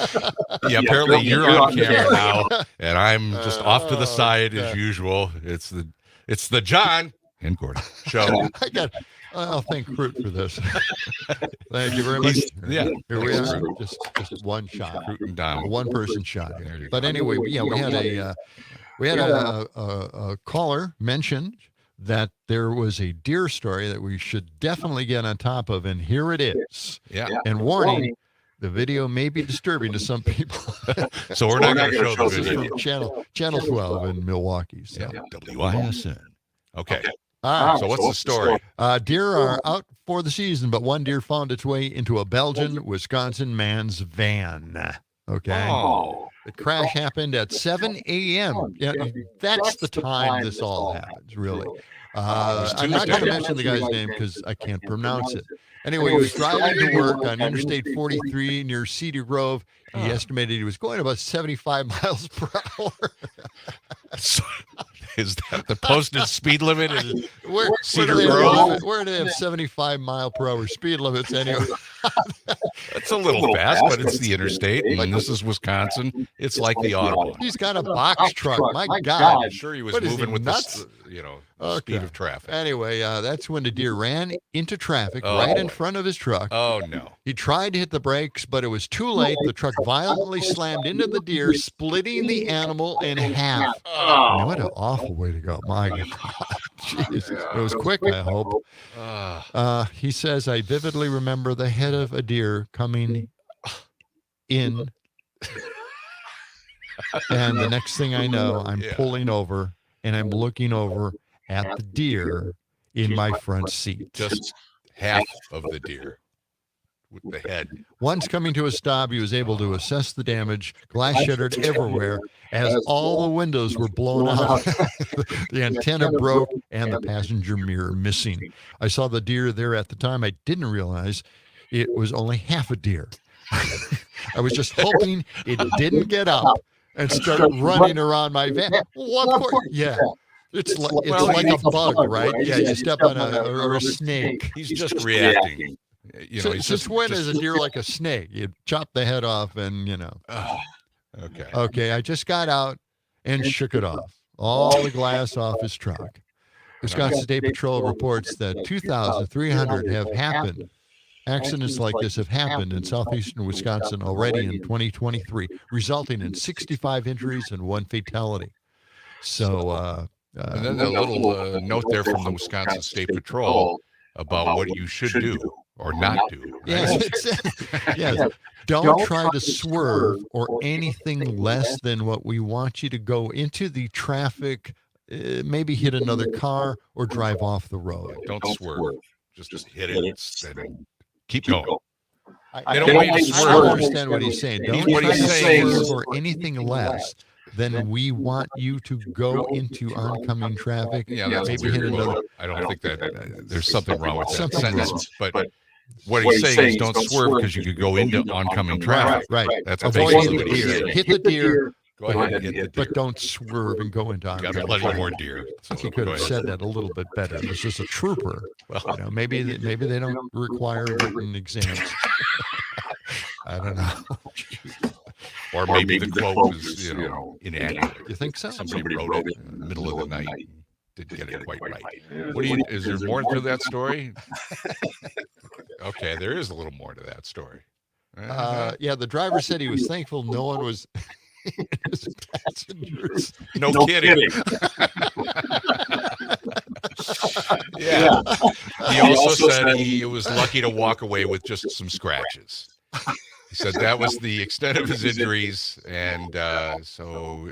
yeah, apparently you're on camera now, and I'm just off to the side as usual. It's the John and Gordy show. I'll thank Crute for this. Thank you very much. Yeah, Here we thanks, are. Crute. Just one shot. Crute and Dom. A one-person shot. There you But go. anyway, yeah, we had a caller mention that there was a deer story that we should definitely get on top of, and here it is. Yeah. And warning, the video may be disturbing to some people. So we're not going to show the This is video. from Channel 12 in Milwaukee. So. Yeah, WISN. Okay. All right. So what's the story? Deer are out for the season, but one deer found its way into a Belgian, Wisconsin man's van. Okay. Oh. The crash happened at 7 a.m. Yeah, that's the time this all happens, really. I'm not going to mention the guy's name because I can't pronounce it. Anyway, he was driving to work on Interstate 43 near Cedar Grove. He estimated he was going about 75 miles per hour. Is that the posted speed limit? Where do they have 75 mile per hour speed limits anyway? That's a little fast, but it's the interstate, and this is Wisconsin. It's like the Autobahn. He's got a box truck. My God. I'm sure he was moving with the speed of traffic. Anyway, that's when the deer ran into traffic right in front of his truck. Oh, no. He tried to hit the brakes, but it was too late. The truck violently slammed into the deer, splitting the animal in half. What an awful way to go. My God. Jeez. It was quick, I hope. He says, I vividly remember the head of a deer coming in. And the next thing I know, I'm pulling over and I'm looking over at the deer in my front seat. Just half of the deer with the head. Once coming to a stop, he was able to assess the damage. Glass shattered everywhere as all the windows were blown out. The antenna broke and the passenger mirror missing. I saw the deer there at the time. I didn't realize it was only half a deer. I was just hoping it didn't get up and start running around my van. Well, of course, yeah. It's like a bug, right? Yeah, you step on a snake. He's just reacting. Since when is a deer like a snake? You chop the head off and, Okay. Okay, I just got out and shook it off. All the glass off his truck. Wisconsin State Patrol reports that 2,300 have happened. Accidents like this have happened in southeastern Wisconsin already in 2023, resulting in 65 injuries and 1 fatality. So, and then a little note there from the Wisconsin State Patrol about what you should do or not do. Right? Yes. Don't try to swerve or anything less than what we want you to go into the traffic, maybe hit another car or drive off the road. Don't swerve. Just hit it and keep going. I don't understand what he's saying. Don't try to swerve or anything less than we want you to go into oncoming traffic. Yeah, that's maybe hit another. I don't think that there's something wrong with that sentence. But what he's saying is don't swerve because you could go into oncoming traffic. Right. That's basically what he's saying. Hit the deer. Go ahead and hit the deer. But don't swerve and go into oncoming traffic. Got plenty more deer. I think he could have said that a little bit better. This is a trooper. Well, maybe they don't require written exams. I don't know. Or maybe the quote was, inaccurate. You think so? Somebody wrote it in the middle of the night. Didn't get it quite right. Is there more to that story? Okay, there is a little more to that story. Yeah, the driver said he was thankful no one was his passengers. No kidding. Yeah. He also said he was lucky to walk away with just some scratches. He said that was the extent of his injuries, and so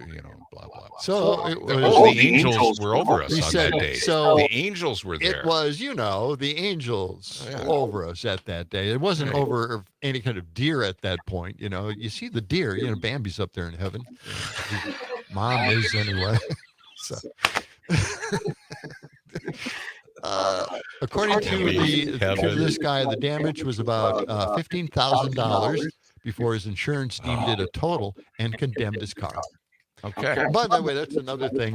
blah blah. So it was, the angels were over us on that day. So the angels were there. It was, the angels over us at that day. It wasn't over any kind of deer at that point. You see the deer. Bambi's up there in heaven. Mom is anyway. So. According to this guy, the damage was about $15,000 before his insurance deemed it a total and condemned his car. Okay. By the way, that's another thing,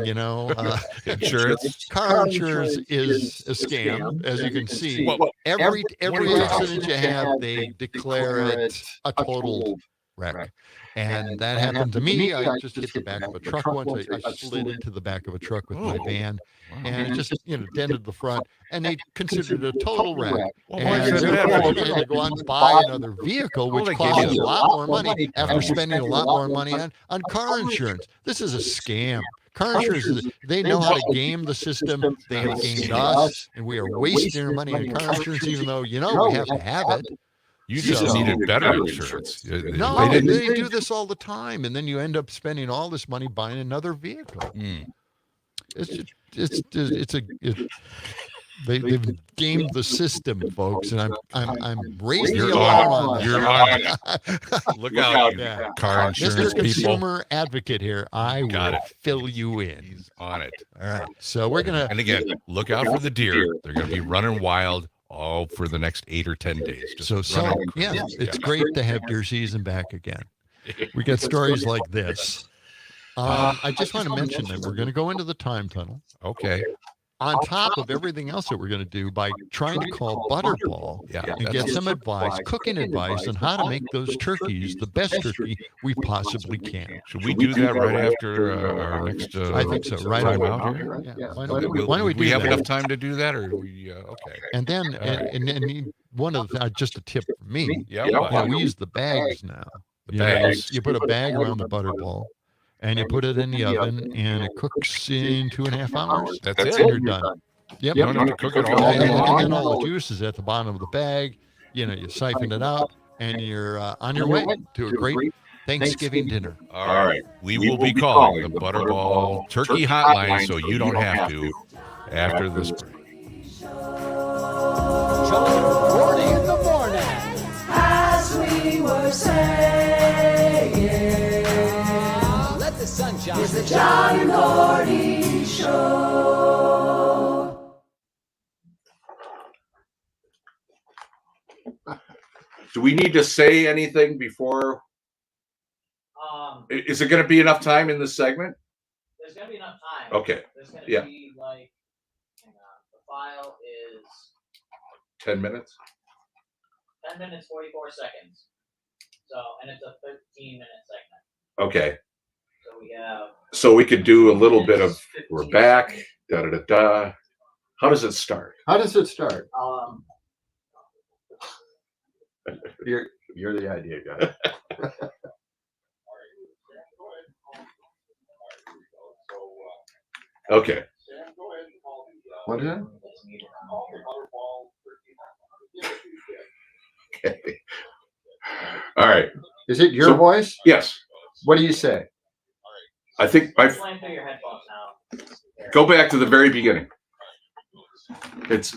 insurance. Car insurance is a scam, as you can see. Every accident you have, they declare it a total wreck. And that happened to me. I just hit the back of a truck once. I slid into the back of a truck with my van, and it just dented the front. And they considered it a total wreck. And therefore, they had to go out and buy another vehicle, which costs a lot more money after spending a lot more money on car insurance. This is a scam. Car insurance, they know how to game the system. They have gamed us, and we are wasting our money on car insurance, even though we have to have it. You just needed better insurance. No, they do this all the time, and then you end up spending all this money buying another vehicle. They've gamed the system, folks, and I'm raising You're the on alarm on it. You're that. on it. Look out, you Yeah. car Mr. insurance people. Consumer Advocate here. I Got will it. fill you in. He's on it. All right. So we're gonna. And again, look out for the deer. They're going to be running wild all for the next 8 or 10 days. Just running Yeah, crazy. it's great to have deer season back again. We get stories like this. I just want to mention that we're going to go into the time tunnel. Okay. On top of everything else that we're going to do by trying to call Butterball and get that's- some advice, cooking advice on how to make those turkeys the best turkey we possibly can. Should we do that right after our next I think so. Right time on. out here? Yeah. Why don't we do we have that? enough time to do that, or are we okay? And then, All right. and one of the, just a tip for me. Yeah, You know, what? we use the bags now. The You know, bags. you put a bag around the Butterball, and you put it in the oven, and it cooks in 2.5 hours. That's it. And you're done. Yep. You don't have to cook it all And day then long. all the juice is at the bottom of the bag. You know, you siphon it out, and you're on your way to a great Thanksgiving dinner. All right. We will be calling the Butterball Turkey Hotline so you don't have to after this break. Gordy in the morning. As we were saying, Let the sun shine. it's the John and Gordy Show. Do we need to say anything before? Is it going to be enough time in this segment? There's gonna be enough time. Okay. There's gonna Yeah. be like, hang on, the file is 10 minutes? 10 minutes 44 seconds. So, and it's a 13-minute segment. Okay. So we have. So we could do a little bit of, we're back, da da da da. How does it start? How does it start? You're the idea guy. Okay. What is it? Okay. All right. Is it your So- voice? Yes. What do you say? I think my Playing through your headphones now. go back to the very beginning. It's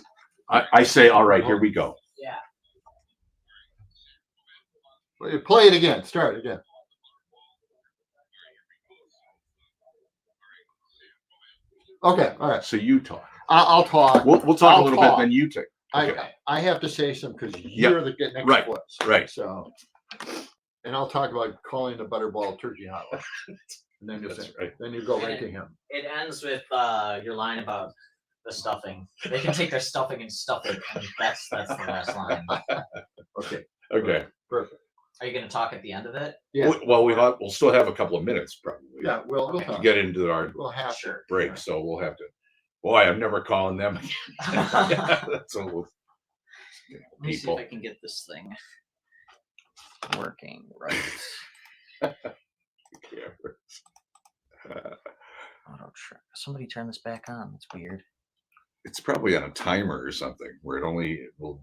I say, all right, here we go. Yeah. Play it again. Start again. Okay. All right. So you talk. I'll talk. We'll talk I'll a little talk. bit, then you take. Okay. I have to say some because Yeah. you're the next Right. voice. Right. So, and I'll talk about calling the Butterball turkey hotline. And then you That's say, right. then you go right to him. It ends with your line about the stuffing. They can take their stuffing and stuff it. And that's the last line. Okay. Okay. Perfect. Are you going to talk at the end of it? Yeah. Well, we'll still have a couple of minutes probably. Yeah. We'll To talk. get into our We'll have Sure. break, so we'll have to. Boy, I'm never calling them again. That's a little Let me see people. if I can get this thing working right. Auto track. Somebody turn this back on. That's weird. It's probably on a timer or something where it only will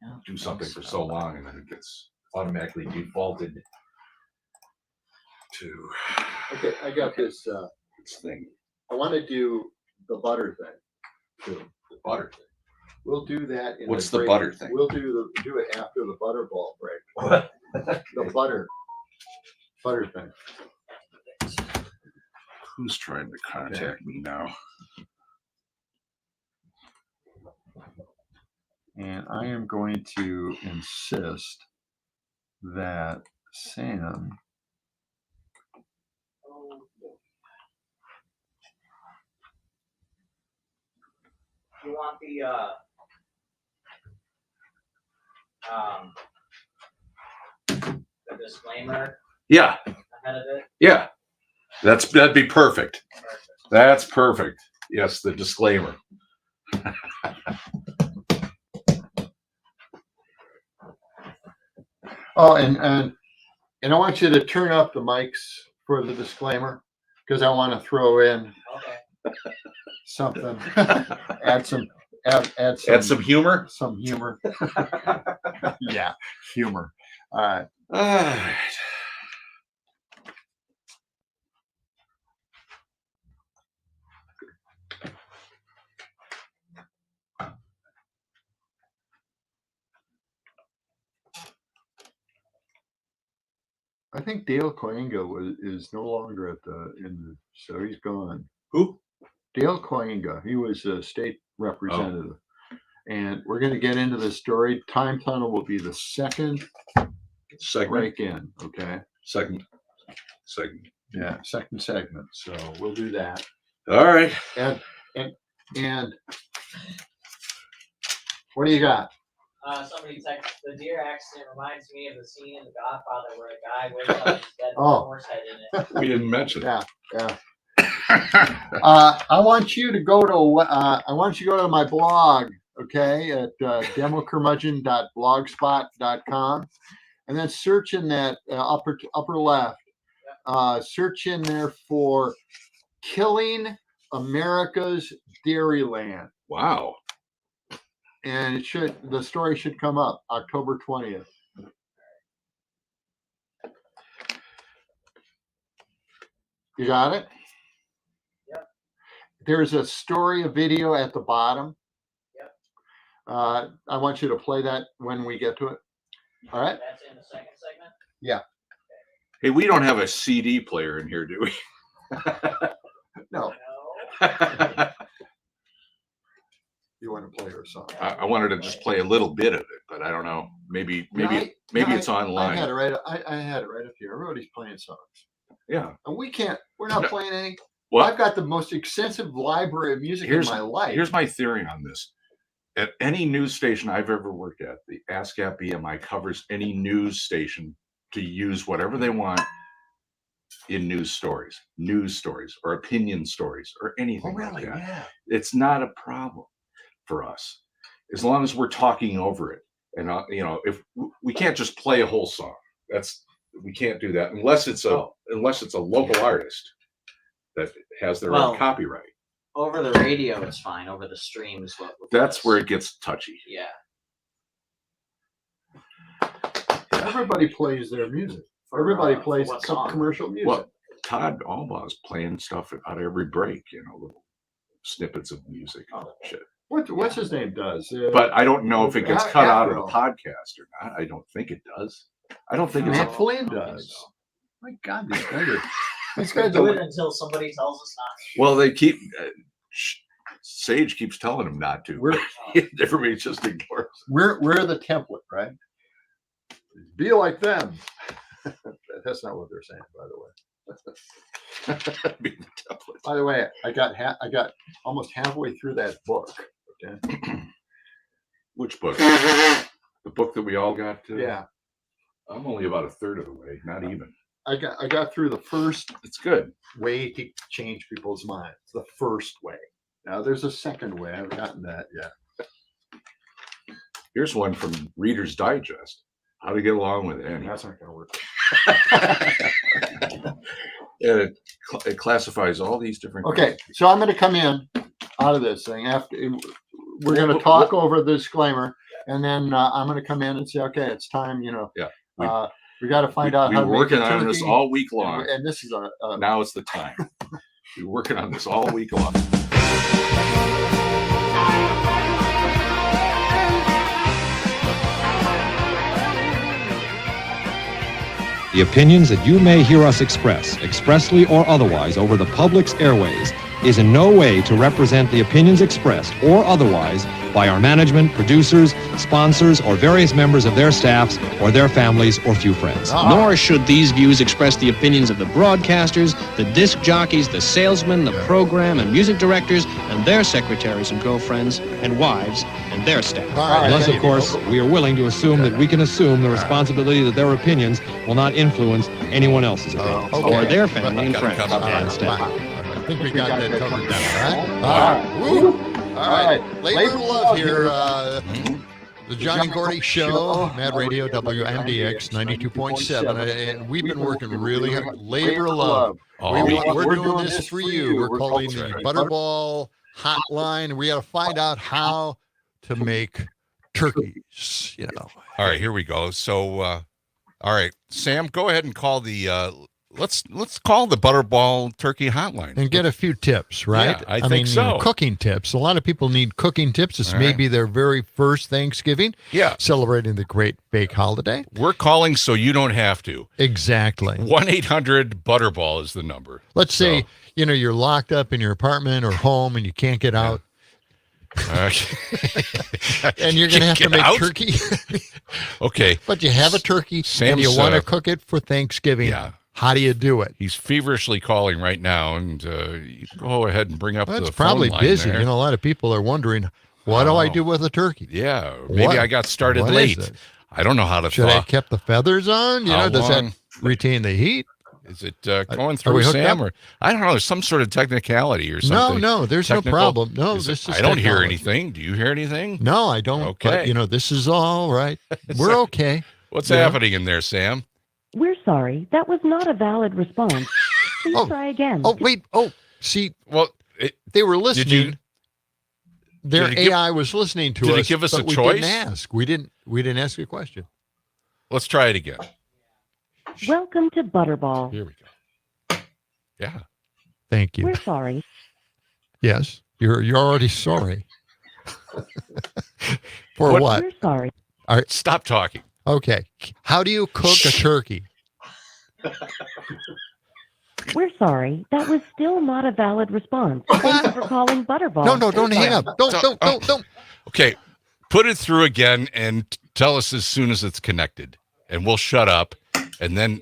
Yeah, do something for so. so long and then it gets automatically defaulted to Okay. I got this. this thing. I want to do the butter thing too. The butter thing. We'll do that. In What's the break. butter thing? We'll do it after the Butterball break. The butter thing. Who's trying to contact me now? And I am going to insist that Sam You want the disclaimer Yeah, ahead of it? yeah. That'd be perfect. That's perfect. Yes, the disclaimer. Oh, and I want you to turn up the mics for the disclaimer because I want to throw in Okay. something, add some Add some humor. some humor. Yeah, humor. All right. All right. I think Dale Coenga is no longer so he's gone. Who? Dale Coenga. He was a state representative. And we're going to get into this story. Time Tunnel will be the second break in. Okay. Second. Yeah, second segment. So we'll do that. All right. And what do you got? Somebody texted, the deer accident reminds me of the scene in The Godfather where a guy wakes up and he's dead with a horse head in it. We didn't mention it. Yeah. I want you to go to my blog, okay, at democurmudgeon.blogspot.com, and then search in that upper left. Search in there for Killing America's Dairyland. Wow. And the story should come up October 20th. You got it? Yep. There's a video at the bottom. Yep. I want you to play that when we get to it. All right? That's in the second segment? Yeah. Hey, we don't have a CD player in here, do we? No. You want to play her song? I wanted to just play a little bit of it, but I don't know. Maybe it's online. I had it right. I had it right up here. Everybody's playing songs. Yeah. And we're not playing any. Well, I've got the most extensive library of music in my life. Here's my theory on this. At any news station I've ever worked at, the ASCAP BMI covers any news station to use whatever they want in news stories or opinion stories or anything like that. Yeah. It's not a problem for us as long as we're talking over it. And if we can't just play a whole song, we can't do that unless it's a local artist that has their own copyright. Over the radio, it's fine. Over the stream is That's where it gets touchy. Yeah. Everybody plays their music. Everybody plays some commercial music. Well, Todd Albaugh's playing stuff out of every break, little snippets of music and shit. What's his name does? But I don't know if it gets cut out of the podcast or not. I don't think it does. I don't think Matt Flynn does. My God, these guys are. These guys do it until somebody tells us not to. Well, they keep. Sage keeps telling them not to. Everybody just ignores. We're the template, right? Be like them. That's not what they're saying, by the way. Be the template. By the way, I got almost halfway through that book. Okay. Which book? The book that we all got. Yeah. I'm only about a third of the way, not even. I got through the first. It's good. Way to change people's minds. The first way. Now there's a second way. I haven't gotten that yet. Here's one from Reader's Digest. How to get along with Annie. That's not going to work. And it classifies all these different. Okay, so I'm going to come in out of this thing after we're going to talk over the disclaimer, and then I'm going to come in and say, okay, it's time. Yeah. We got to find out how to make working the on this all week long, and this is now it's the time. We're working on this all week long. The opinions that you may hear us express, expressly or otherwise, over the public's airways, is in no way to represent the opinions expressed or otherwise by our management, producers, sponsors, or various members of their staffs or their families or few friends. Nor should these views express the opinions of the broadcasters, the disc jockeys, the salesmen, the program and music directors, and their secretaries and girlfriends and wives and their staff. Unless, of course, we are willing to assume that we can assume the responsibility that their opinions will not influence anyone else's opinions or their family and friends and staff. I think we got that covered down, right? All right. Labor Love here. The John and Gordy Show, Mad Radio, WMDX 92.7. And we've been working really hard. Labor Love. We're doing this for you. We're calling the Butterball Hotline. We got to find out how to make turkeys, All right, here we go. So, all right, Sam, go ahead and call the let's call the Butterball Turkey Hotline and get a few tips, right? Yeah, I think so. Cooking tips. A lot of people need cooking tips. This may be their very first Thanksgiving. Yeah. Celebrating the Great Bake Holiday. We're calling so you don't have to. Exactly. 1-800-Butterball is the number. Let's say, you're locked up in your apartment or home and you can't get out. And you're going to have to make turkey. Okay. But you have a turkey and you want to cook it for Thanksgiving. Yeah. How do you do it? He's feverishly calling right now, and you go ahead and bring up the phone line. It's probably busy. there. A lot of people are wondering, what do I do with a turkey? Yeah, maybe I got started late. I don't know how to Should I have kept the feathers on? Does that retain the heat? Is it going through Sam? Or I don't know, some sort of technicality or something. No, there's no problem. No, this is I don't hear anything. Do you hear anything? No, I don't. Okay. But, this is all right. We're okay. What's happening in there, Sam? We're sorry. That was not a valid response. Please try again. Oh, wait. Oh, see. Well, they were listening. Their AI was listening to us. Did it give us a choice? We didn't ask. We didn't ask a question. Let's try it again. Welcome to Butterball. Here we go. Yeah. Thank you. We're sorry. Yes, you're already sorry. For what? We're sorry. All right. Stop talking. Okay. How do you cook a turkey? We're sorry. That was still not a valid response. Thank you for calling Butterball. No, don't hang up. Don't. Okay. Put it through again and tell us as soon as it's connected, and we'll shut up. And then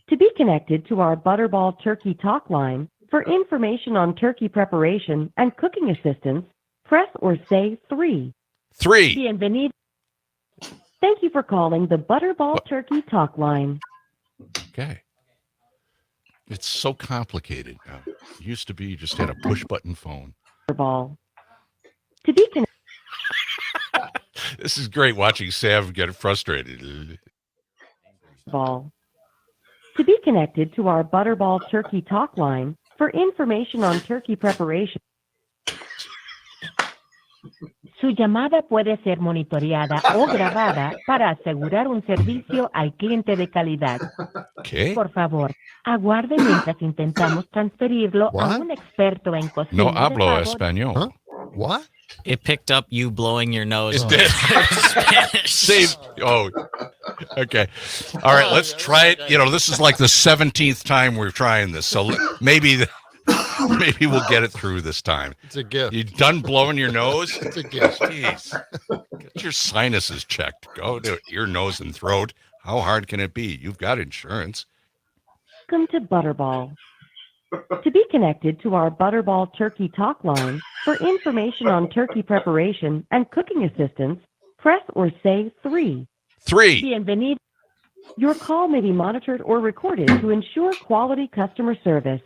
to be connected to our Butterball Turkey Talk line for information on turkey preparation and cooking assistance, press or say 3. 3. Bienvenido. Thank you for calling the Butterball Turkey Talk line. Okay. It's so complicated now. It used to be you just had a push button phone. Butterball. To be connected. This is great watching Sam get frustrated. Ball. To be connected to our Butterball Turkey Talk line for information on turkey preparation. Su llamada puede ser monitoreada o grabada para asegurar un servicio al cliente de calidad. Okay. Por favor, aguarde mientras intentamos transferirlo a un experto en cocina. No hablo español. Huh? What? It picked up you blowing your nose. It did. Save. Oh, okay. All right, let's try it. This is like the 17th time we're trying this, so maybe we'll get it through this time. It's a gift. You done blowing your nose? It's a gift. Jeez. Get your sinuses checked. Go to ear, nose, and throat. How hard can it be? You've got insurance. Welcome to Butterball. To be connected to our Butterball Turkey Talk line for information on turkey preparation and cooking assistance, press or say 3. 3. Bienvenido. Your call may be monitored or recorded to ensure quality customer service.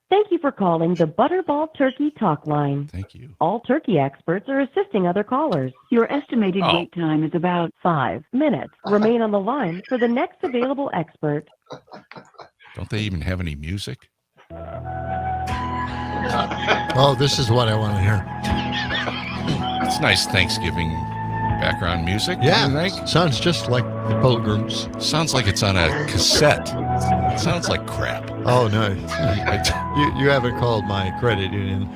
Thank you for calling the Butterball Turkey Talk line. Thank you. All turkey experts are assisting other callers. Your estimated wait time is about 5 minutes. Remain on the line for the next available expert. Don't they even have any music? Oh, this is what I want to hear. It's nice Thanksgiving background music. Yeah, don't you think? Sounds just like the Pilgrims. Sounds like it's on a cassette. It sounds like crap. Oh no, you haven't called my credit union.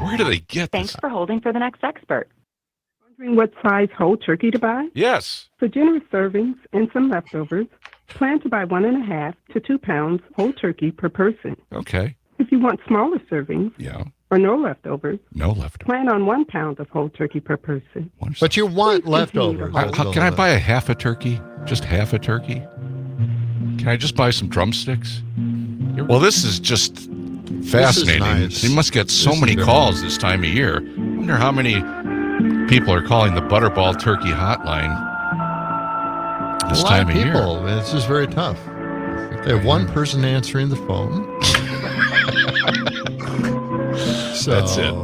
Where do they get Thanks this? for holding for the next expert. Wondering what size whole turkey to buy? Yes. For generous servings and some leftovers, plan to buy 1.5 to 2 pounds whole turkey per person. Okay. If you want smaller servings or no leftovers, plan on 1 pound of whole turkey per person. But you want leftovers. Can I buy a half a turkey? Just half a turkey? Can I just buy some drumsticks? Well, this is just fascinating. nice. They must get so This is many very calls this time of year. I wonder how many people are calling the Butterball Turkey Hotline this a lot time of of year. people. This is very tough. They have one person answering the phone. So That's it.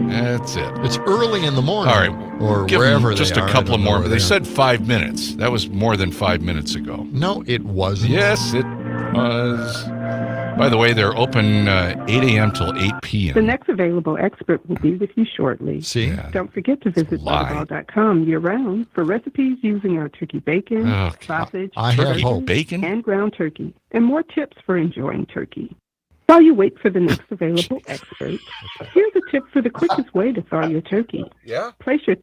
That's it. It's early in the morning. All right. Or Give wherever them just they a are. I couple don't know more. where They are. said 5 minutes. That was more than 5 minutes ago. No, it wasn't. Yes, it was. By the way, they're open 8 a.m. till 8 p.m. The next available expert will be with you shortly. See? Yeah. Don't forget to visit butterball.com year-round for recipes using our turkey bacon, Okay. sausage, I have turkey, hope. Bacon? and ground turkey, and more tips for enjoying turkey. While you wait for the next available expert, here's a tip for the quickest way to thaw your turkey. Yeah? Place your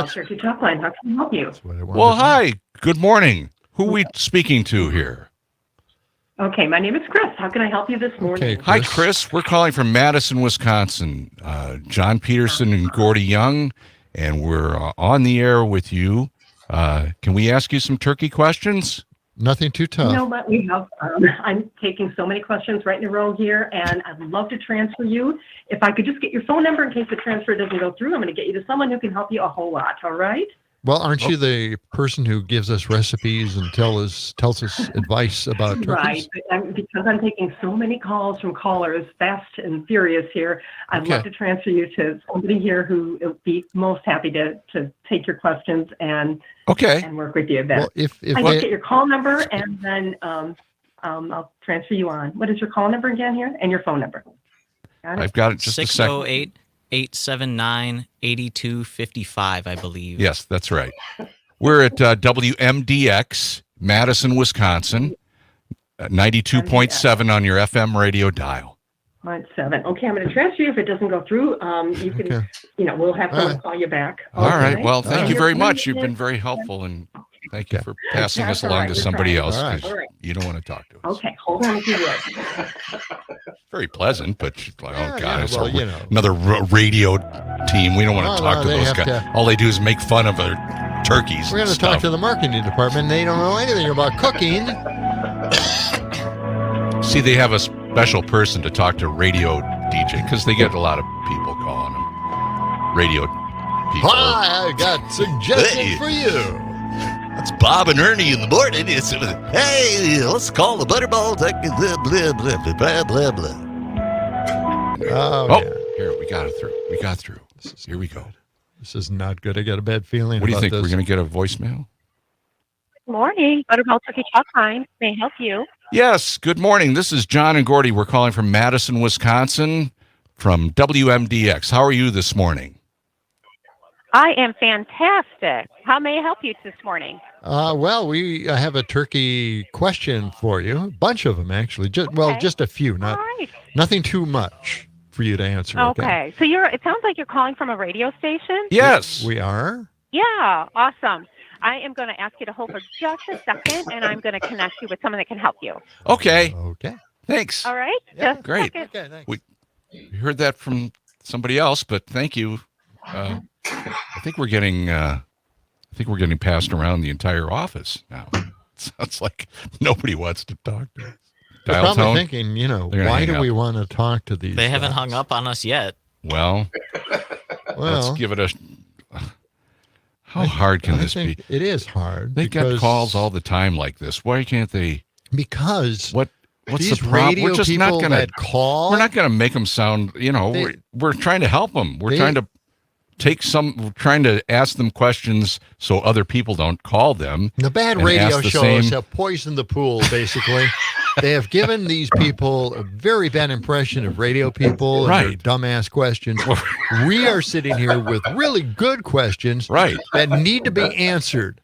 Turkey Talk Line. How can I help you? Well, hi. Good morning. Who are we speaking to here? Okay, my name is Chris. How can I help you this morning? Okay, Hi, Chris. We're calling from Madison, Wisconsin. John Peterson and Gordy Young, and we're on the air with you. Can we ask you some turkey questions? Nothing too tough. You know what we have? I'm taking so many questions right in a row here, and I'd love to transfer you. If I could just get your phone number in case the transfer doesn't go through, I'm going to get you to someone who can help you a whole lot. All right? Well, aren't you the person who gives us recipes and tells us advice about turkeys? Right. But because I'm taking so many calls from callers, fast and furious here, I'd love to transfer you to somebody here who will be most happy to take your questions and work with you. Well, if I just get your call number and then I'll transfer you on. What is your call number again here and your phone number? I've got it. Just a second. 608-879-8255, I believe. Yes, that's right. We're at WMDX, Madison, Wisconsin, 92.7 on your FM radio dial. 0.7. Okay, I'm going to transfer you. If it doesn't go through, you can, we'll have someone call you back. All right. Okay? Well, thank you Your very phone much. You've is- been very helpful, and thank you for passing That's us all along right. to We're somebody trying. else All right. because All right. you don't want to talk to us. Okay, hold on if you would. Very pleasant, but she's like, oh, God, yeah, it's well, another radio team. We don't want to No, talk no, to they those have guys. to- All they do is make fun of our turkeys. We're going and to talk stuff. to the marketing department. They don't know anything about cooking. See, they have a special person to talk to radio DJ because they get a lot of people calling them radio people. Hi, I got suggestions for you. It's Bob and Ernie in the morning. It's, hey, let's call the Butterball. Blah, blah, blah, blah, blah, blah. Oh, Here, we got it through. We got through. Here we go. This is not good. I got a bad feeling. What do you about think? this. We're going to get a voicemail? Good morning. Butterball Turkey Talk Line. May I help you? Yes. Good morning. This is John and Gordy. We're calling from Madison, Wisconsin, from WMDX. How are you this morning? I am fantastic. How may I help you this morning? Well, we have a turkey question for you. A bunch of them, actually. Just a few. Nothing too much for you to answer. Okay. So it sounds like you're calling from a radio station? Yes. We are. Yeah. Awesome. I am going to ask you to hold for just a second, and I'm going to connect you with someone that can help you. Okay. Okay. Thanks. All right? Just Great. a second. Okay, thanks. We heard that from somebody else, but thank you. I think we're getting passed around the entire office now. It sounds like nobody wants to talk to us. They're Dial probably tone. thinking, They're gonna why hang do up. we want to talk to these They haven't guys? hung up on us yet. Well, let's give it a. How hard can this be? It is hard. They get because- calls all the time like this. Why can't they? Because what's these the problem? radio We're just not people going to that call. We're not going to make them sound. We're trying to help them. We're trying to we're trying to ask them questions so other people don't call them. The bad and radio ask the shows same- have poisoned the pool, basically. They have given these people a very bad impression of radio people and their dumbass questions. We are sitting here with really good questions that need to be answered.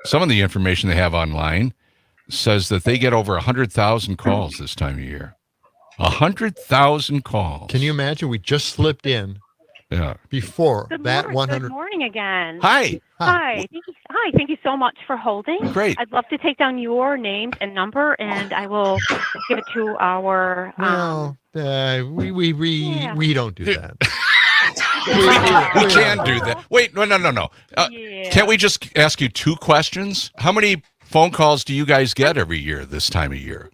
Some of the information they have online says that they get over 100,000 calls this time of year. 100,000 calls. Can you imagine? We just slipped in before Good that morning. 100. Good morning again. Hi. Hi. Thank you so much for holding. Great. I'd love to take down your name and number, and I will give it to our. We don't do that. We can do that. Wait, no. Can't we just ask you two questions? How many phone calls do you guys get every year this time of year?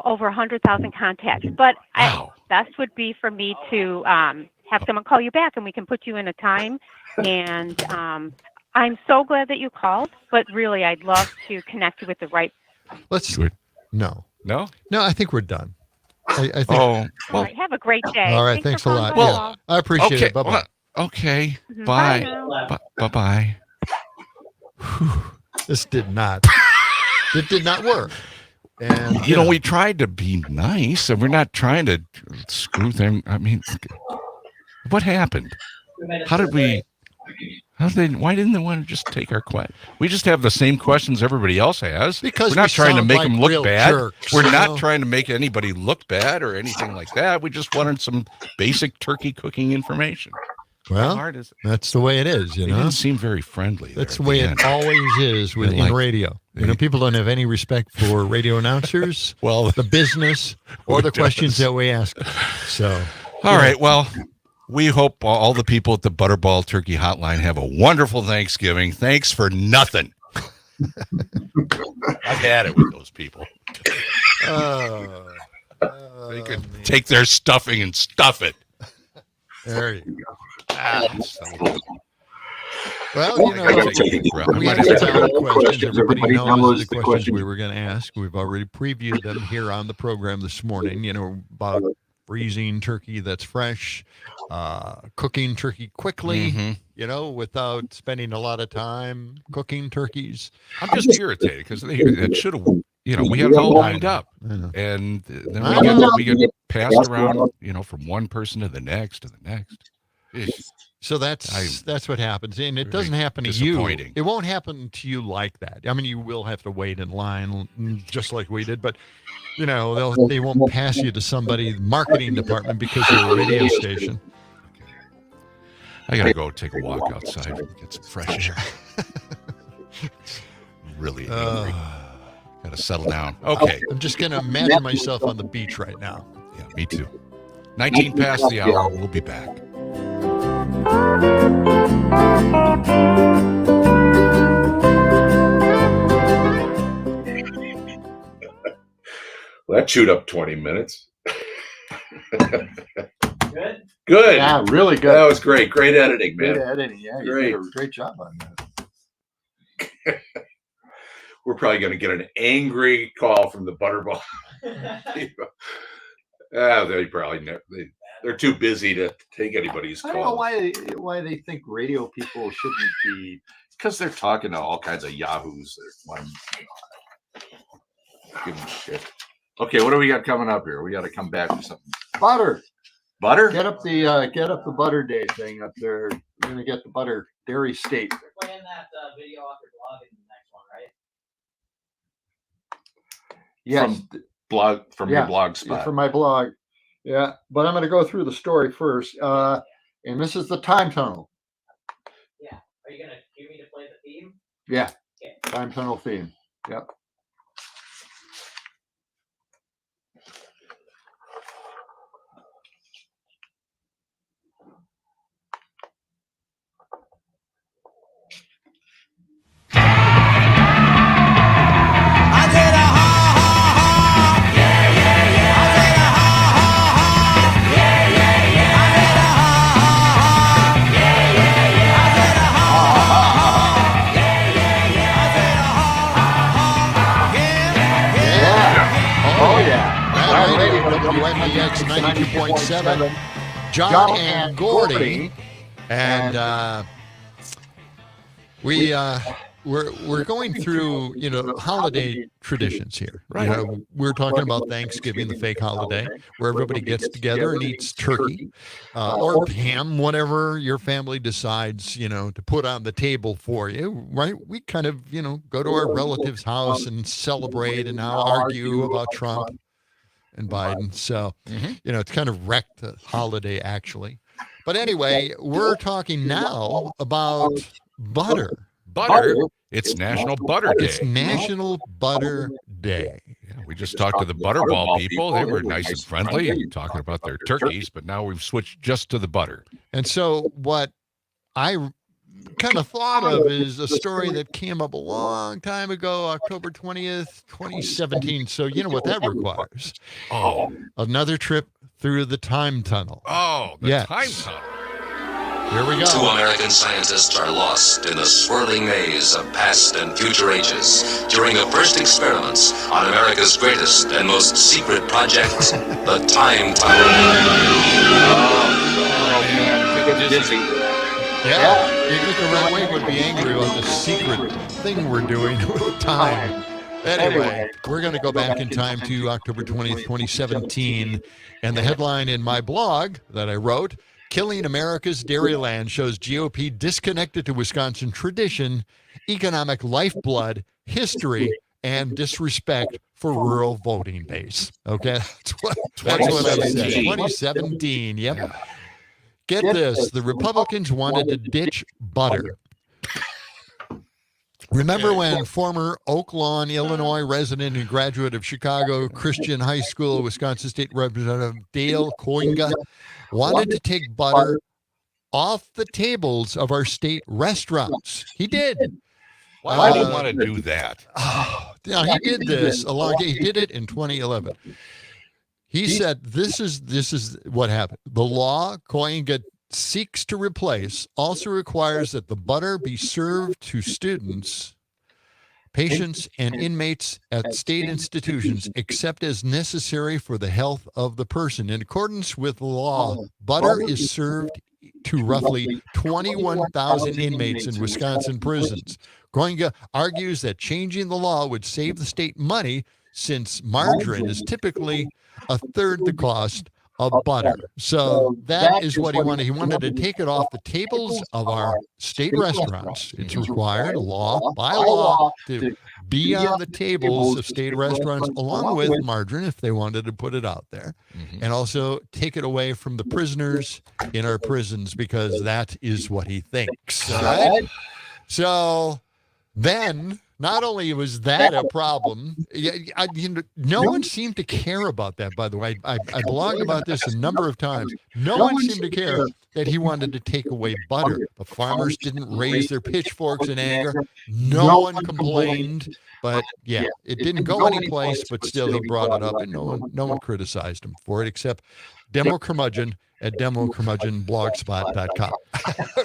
Over 100,000 contacts. But best would be for me to have someone call you back, and we can put you in a time. And I'm so glad that you called, but really, I'd love to connect you with the right. Let's No. No? No, I think we're done. I think. All right, have a great day. All right, thanks a for lot. calling. Yeah, I appreciate it. Bye-bye. Okay. Mhm. Bye. Bye Bye-bye. This did not. It did not work. And you know, we tried to be nice, and we're not trying to screw them. I mean, what happened? How did we? Why didn't they want to just take our question? We just have the same questions everybody else has. Because we're not trying to make like them look real bad. jerks, We're you not know? trying to make anybody look bad or anything like that. We just wanted some basic turkey cooking information. Well, How hard is it? that's the way it is, you They know. didn't seem very friendly. That's the there way at it the end. always is with They're like- in radio. You know, people don't have any respect for radio announcers, well, the business, or who the questions does? that we ask. So, All right. Well, we hope all the people at the Butterball Turkey Hotline have a wonderful Thanksgiving. Thanks for nothing. I've had it with those people. They could take their stuffing and stuff it. There you go. So- Well, you know, I gotta take a breath. we I might answered have to- all the questions. Everybody knows the questions we were going to ask. We've already previewed them here on the program this morning, you know, about freezing turkey that's fresh, cooking turkey quickly, Mhm. you know, without spending a lot of time cooking turkeys. I'm just irritated because it should have, you know, we have it all lined up, and then we get passed around, you know, from one person to the next to the next. Eesh. So that's what happens, and it doesn't happen to you. Disappointing. It won't happen to you like that. I mean, you will have to wait in line just like we did, but you know they won't pass you to somebody marketing department because you're a radio station. I gotta go take a walk outside and get some fresh air. Really angry. Gotta settle down. Okay. I'm just gonna imagine myself on the beach right now. Yeah, me too. 19 past the hour. We'll be back. Well, that chewed up 20 minutes. Good? Good. Yeah, really good. That was great. Great editing, man. Great editing. Yeah, you Great. did a great job on that. We're probably going to get an angry call from the Butterball people. They probably never, they're too busy to take anybody's I don't know call. why they think radio people shouldn't be. Because they're talking to all kinds of yahoos. Give them shit. Okay, what do we got coming up here? We got to come back with something. Butter. Butter? Get up the butter day thing up there. We're gonna get the butter dairy state. You're playing that video off your blog in the next one, right? Yes. From your blog spot. From my blog. Yeah, but I'm gonna go through the story first. And this is the time tunnel. Yeah. Are you gonna cue me to play the theme? Yeah. Okay. Time tunnel theme. Yep. WMEX 92.7, John and Gordy, and we're going through, you know, holiday traditions here. Right. Uh, You know, we're talking about Thanksgiving, the fake holiday, where everybody gets together and eats turkey or ham, whatever your family decides, you know, to put on the table for you. Right? We kind of, you know, go to our relative's house and celebrate and now argue about Trump and Biden. So, you know, it's kind of wrecked the holiday, actually. But anyway, we're talking now about butter. Butter? It's National Butter Day. It's National Butter Day. Yeah, we just talked to the Butterball people. They were nice and friendly, talking about their turkeys, but now we've switched just to the butter. And so what I kind of thought of is a story that came up a long time ago, October 20th, 2017. So you know what that requires? Oh. Another trip through the time tunnel. Oh, the Yes. time tunnel. Here we go. Two American scientists are lost in the swirling maze of past and future ages during the first experiments on America's greatest and most secret project, the Time Tunnel. Yeah, you think the right way would be angry about the secret thing we're doing with time. Anyway, we're going to go back in time to October 20th, 2017. And the headline in my blog that I wrote, Killing America's Dairyland shows GOP disconnected to Wisconsin tradition, economic lifeblood, history, and disrespect for rural voting base. Okay, that's what I said. 2017, yep. Get this, the Republicans wanted to ditch butter. Remember when former Oak Lawn, Illinois resident and graduate of Chicago Christian High School, Wisconsin State Representative Dale Koinga wanted to take butter off the tables of our state restaurants? He did. Why do you want to do that? Yeah, he did this he did it in 2011. He said this is what happened. The law Koinga seeks to replace also requires that the butter be served to students, patients, and inmates at state institutions except as necessary for the health of the person. In accordance with the law, butter is served to roughly 21,000 inmates in Wisconsin prisons. Koinga argues that changing the law would save the state money since margarine is typically a third the cost of butter. So that is what he wanted. He wanted to take it off the tables of our state restaurants. It's required by law to be on the tables of state restaurants along with margarine if they wanted to put it out there. And also take it away from the prisoners in our prisons because that is what he thinks. Right? So then, not only was that a problem, no one seemed to care about that, by the way. I blogged about this a number of times. No one seemed to care that he wanted to take away butter. The farmers didn't raise their pitchforks in anger. No one complained. But yeah, it didn't go anyplace, but still he brought it up, and no one criticized him for it except Demo Curmudgeon at democurmudgeonblogspot.com.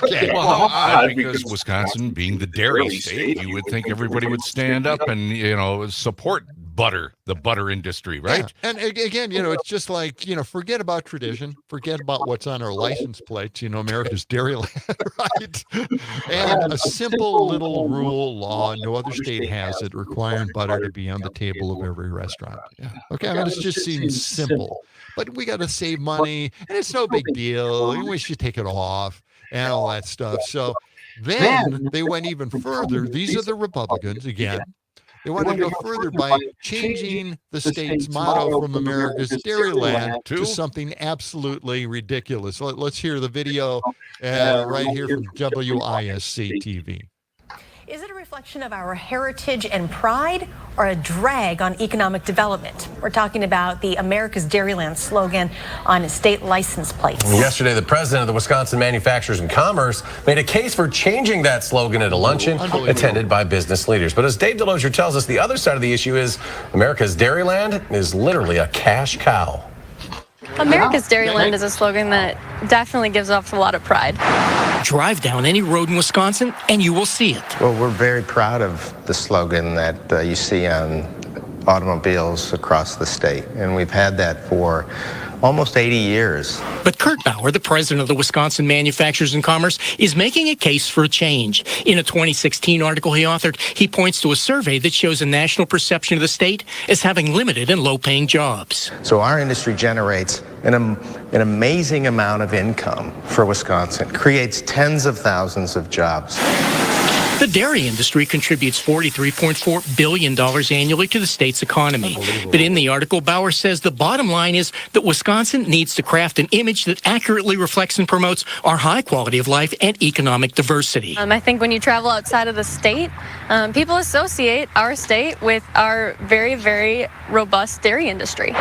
Okay. Well, how odd, because Wisconsin being the dairy state, you would think everybody would stand up and, support the butter industry, right? Yeah. And again, it's just like, forget about tradition, forget about what's on our license plates, America's Dairyland, right? And a simple little rule law, no other state has it, requiring butter to be on the table of every restaurant. Yeah. Okay, it just seems simple. But we got to save money, and it's no big deal. We should take it off and all that stuff. So then they went even further. These are the Republicans, again. They want to go further by changing the state's motto from America's Dairyland to something absolutely ridiculous. Let's hear the video right here from WISC TV. Is it a reflection of our heritage and pride or a drag on economic development? We're talking about the America's Dairyland slogan on state license plates. Yesterday, the president of the Wisconsin Manufacturers and Commerce made a case for changing that slogan at a luncheon attended by business leaders. But as Dave Delosier tells us, the other side of the issue is America's Dairyland is literally a cash cow. America's Dairyland is a slogan that definitely gives off a lot of pride. Drive down any road in Wisconsin and you will see it. Well, we're very proud of the slogan that you see on automobiles across the state, and we've had that for almost 80 years. But Kurt Bauer, the president of the Wisconsin Manufacturers and Commerce, is making a case for a change. In a 2016 article he authored, he points to a survey that shows a national perception of the state as having limited and low-paying jobs. So our industry generates an amazing amount of income for Wisconsin, creates tens of thousands of jobs. The dairy industry contributes $43.4 billion annually to the state's economy. But in the article, Bauer says the bottom line is that Wisconsin needs to craft an image that accurately reflects and promotes our high quality of life and economic diversity. I think when you travel outside of the state, people associate our state with our very, very robust dairy industry.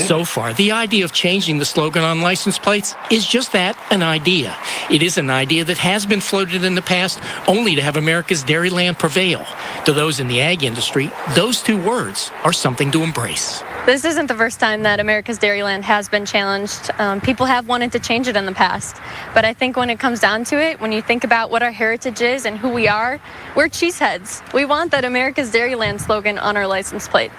So far, the idea of changing the slogan on license plates is just that, an idea. It is an idea that has been floated in the past only to have America's Dairyland prevail. To those in the ag industry, those two words are something to embrace. This isn't the first time that America's Dairyland has been challenged. People have wanted to change it in the past. But I think when it comes down to it, when you think about what our heritage is and who we are, we're cheeseheads. We want that America's Dairyland slogan on our license plate.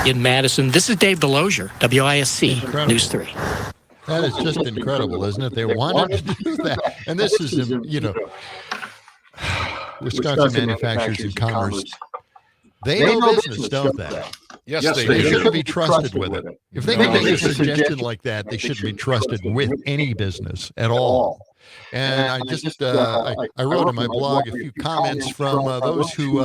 In Madison, this is Dave Delosier, WISC News 3. That is just incredible, isn't it? They wanted to do that. And this is, Wisconsin Manufacturers and Commerce. They know business, don't they? Yes, They do. shouldn't be trusted with it. If they No, can make they a shouldn't. suggestion like that, they shouldn't be trusted with any business at all. And I wrote in my blog a few comments from those who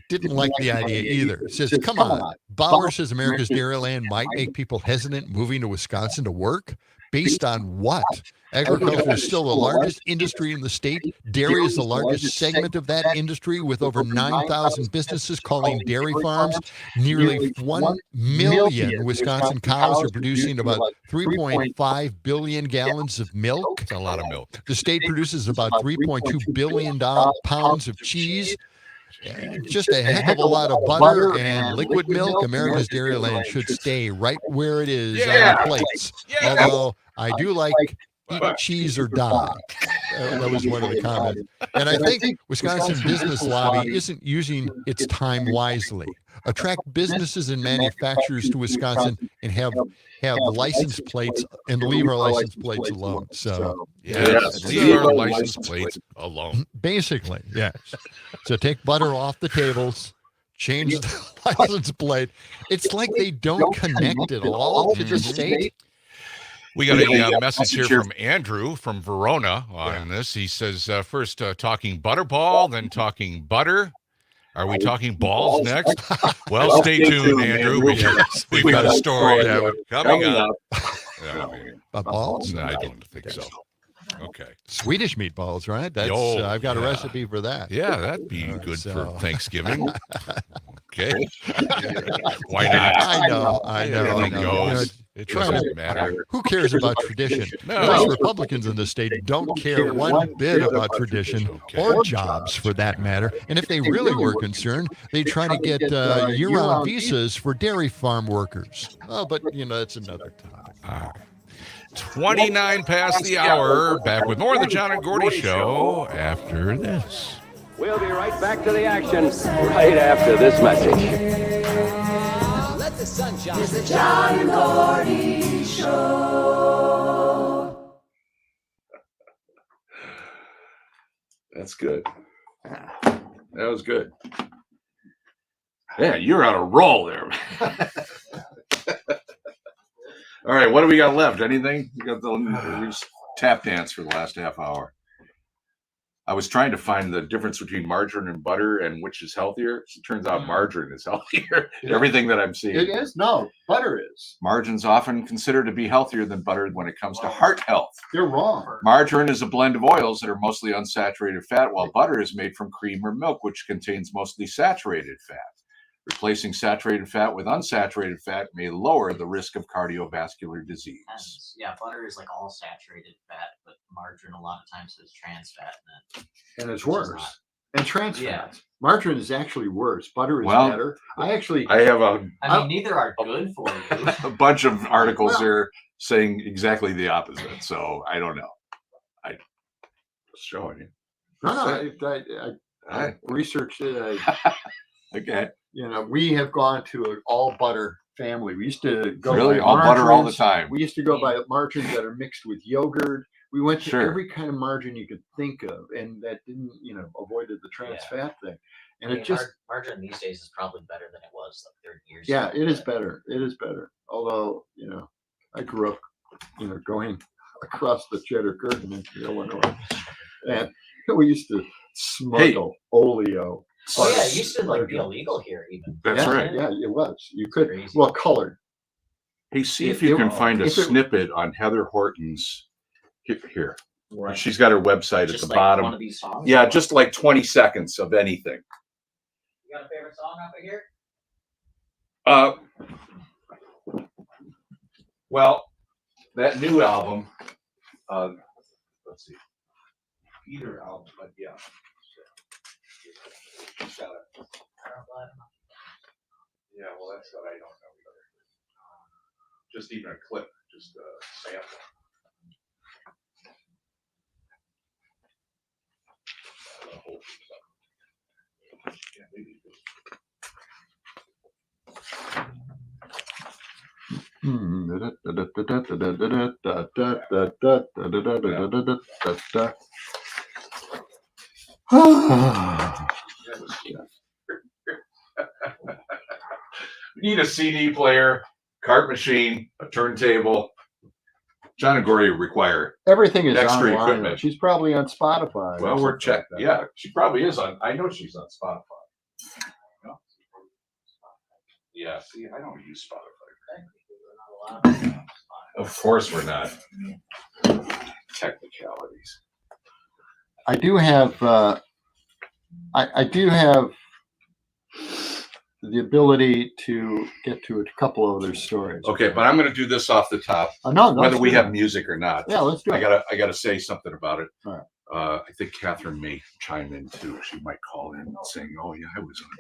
didn't like the idea either. It says, come on, Bauer says America's Dairyland might make people hesitant moving to Wisconsin to work. Based on what? Agriculture is still the largest industry in the state. Dairy is the largest segment of that industry, with over 9,000 businesses calling dairy farms. Nearly 1 million Wisconsin cows are producing about 3.5 billion gallons of milk. That's a lot of milk. The state produces about 3.2 billion pounds of cheese. Just a heck of a lot of butter and liquid milk. America's Dairyland should stay right where it is on the plates. Although I do like eat cheese or die. That was one of the comments. And I think Wisconsin business lobby isn't using its time wisely. Attract businesses and manufacturers to Wisconsin and have license plates and leave our license plates alone. So leave our license plates alone. Basically, yes. So take butter off the tables, change the license plate. It's like they don't connect at all to the state. We got a message here from Andrew from Verona on this. He says, first talking Butterball, then talking butter. Are we talking balls next? Well, stay tuned, Andrew. We've got a story coming up. Balls? No, I don't think so. Okay. Swedish meatballs, right? That's I've got a recipe for that. Yeah, that'd be good for Thanksgiving. Okay. Why not? I know. Everything goes. It doesn't matter. Who cares about tradition? No. Most Republicans in the state don't care one bit about tradition or jobs, for that matter. And if they really were concerned, they'd try to get year-round visas for dairy farm workers. Oh, but, that's another topic. 29 past the hour. Back with more of the John and Gordy Show after this. We'll be right back to the action right after this message. Let the sun shine. It's the John and Gordy Show. That's good. That was good. Yeah, you're on a roll there. All right, what do we got left? Anything? We got the tap dance for the last half hour. I was trying to find the difference between margarine and butter and which is healthier. It turns out margarine is healthier. Everything that I'm seeing. It is? No, butter is. Margarine's often considered to be healthier than butter when it comes to heart health. You're wrong. Margarine is a blend of oils that are mostly unsaturated fat, while butter is made from cream or milk, which contains mostly saturated fat. Replacing saturated fat with unsaturated fat may lower the risk of cardiovascular disease. Yeah, butter is like all saturated fat, but margarine a lot of times has trans fat in it. And it's worse. And trans fats. Margarine is actually worse. Butter is better. I mean, neither are good for you. A bunch of articles there saying exactly the opposite. So I don't know. I was showing you. No, I researched it. Okay. We have gone to an all butter family. We used to go really by all butter all the margarines. time. We used to go by margarines that are mixed with yogurt. We went to Sure. every kind of margarine you could think of, and that didn't, avoided the trans fat thing. And it just margarine these days is probably better than it was like 30 years yeah, ago. it is better. It is better. Although I grew up, going across the cheddar curtain into Illinois, and we used to smuggle oleo. Oh yeah, it used to be illegal here even. That's right. Yeah, it was. You could colored. Hey, see if you can find a snippet on Heather Horton's here. Right. She's got her website Just at the like bottom. one of these songs? Yeah, just like 20 seconds of anything. You got a favorite song off of here? Well, that new album, let's see, either album, but yeah. Yeah, well, that's what I don't know either. Just even a clip, just a sample. Yeah, maybe. We need a CD player, cart machine, a turntable. John and Gordy require Everything is extra online. equipment. She's probably on Spotify. Well, we're checking. Yeah, she probably is on. I know she's on Spotify. Yeah, see, I don't use Spotify. Of course we're not. Technicalities. I do have I do have the ability to get to a couple of other stories. Okay, but I'm going to do this off the top. No, whether we have music or not. Yeah, let's do it. I gotta say something about it. All right. I think Catherine may chime in too. She might call in saying, "Oh yeah, I was on."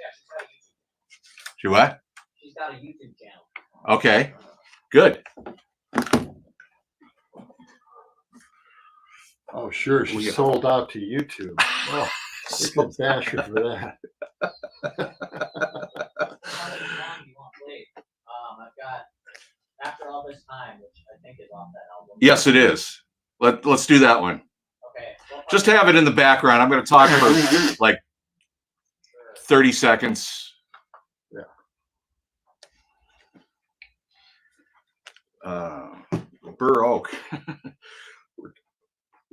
She what? She's got a YouTube channel. Okay, good. Oh, sure. She sold out to YouTube. Oh, we can bash her for that. I've got After All This Time, which I think is off that album. Yes, it is. Let's do that one. Okay. Just have it in the background. I'm going to talk for like 30 seconds. Yeah. Burr Oak.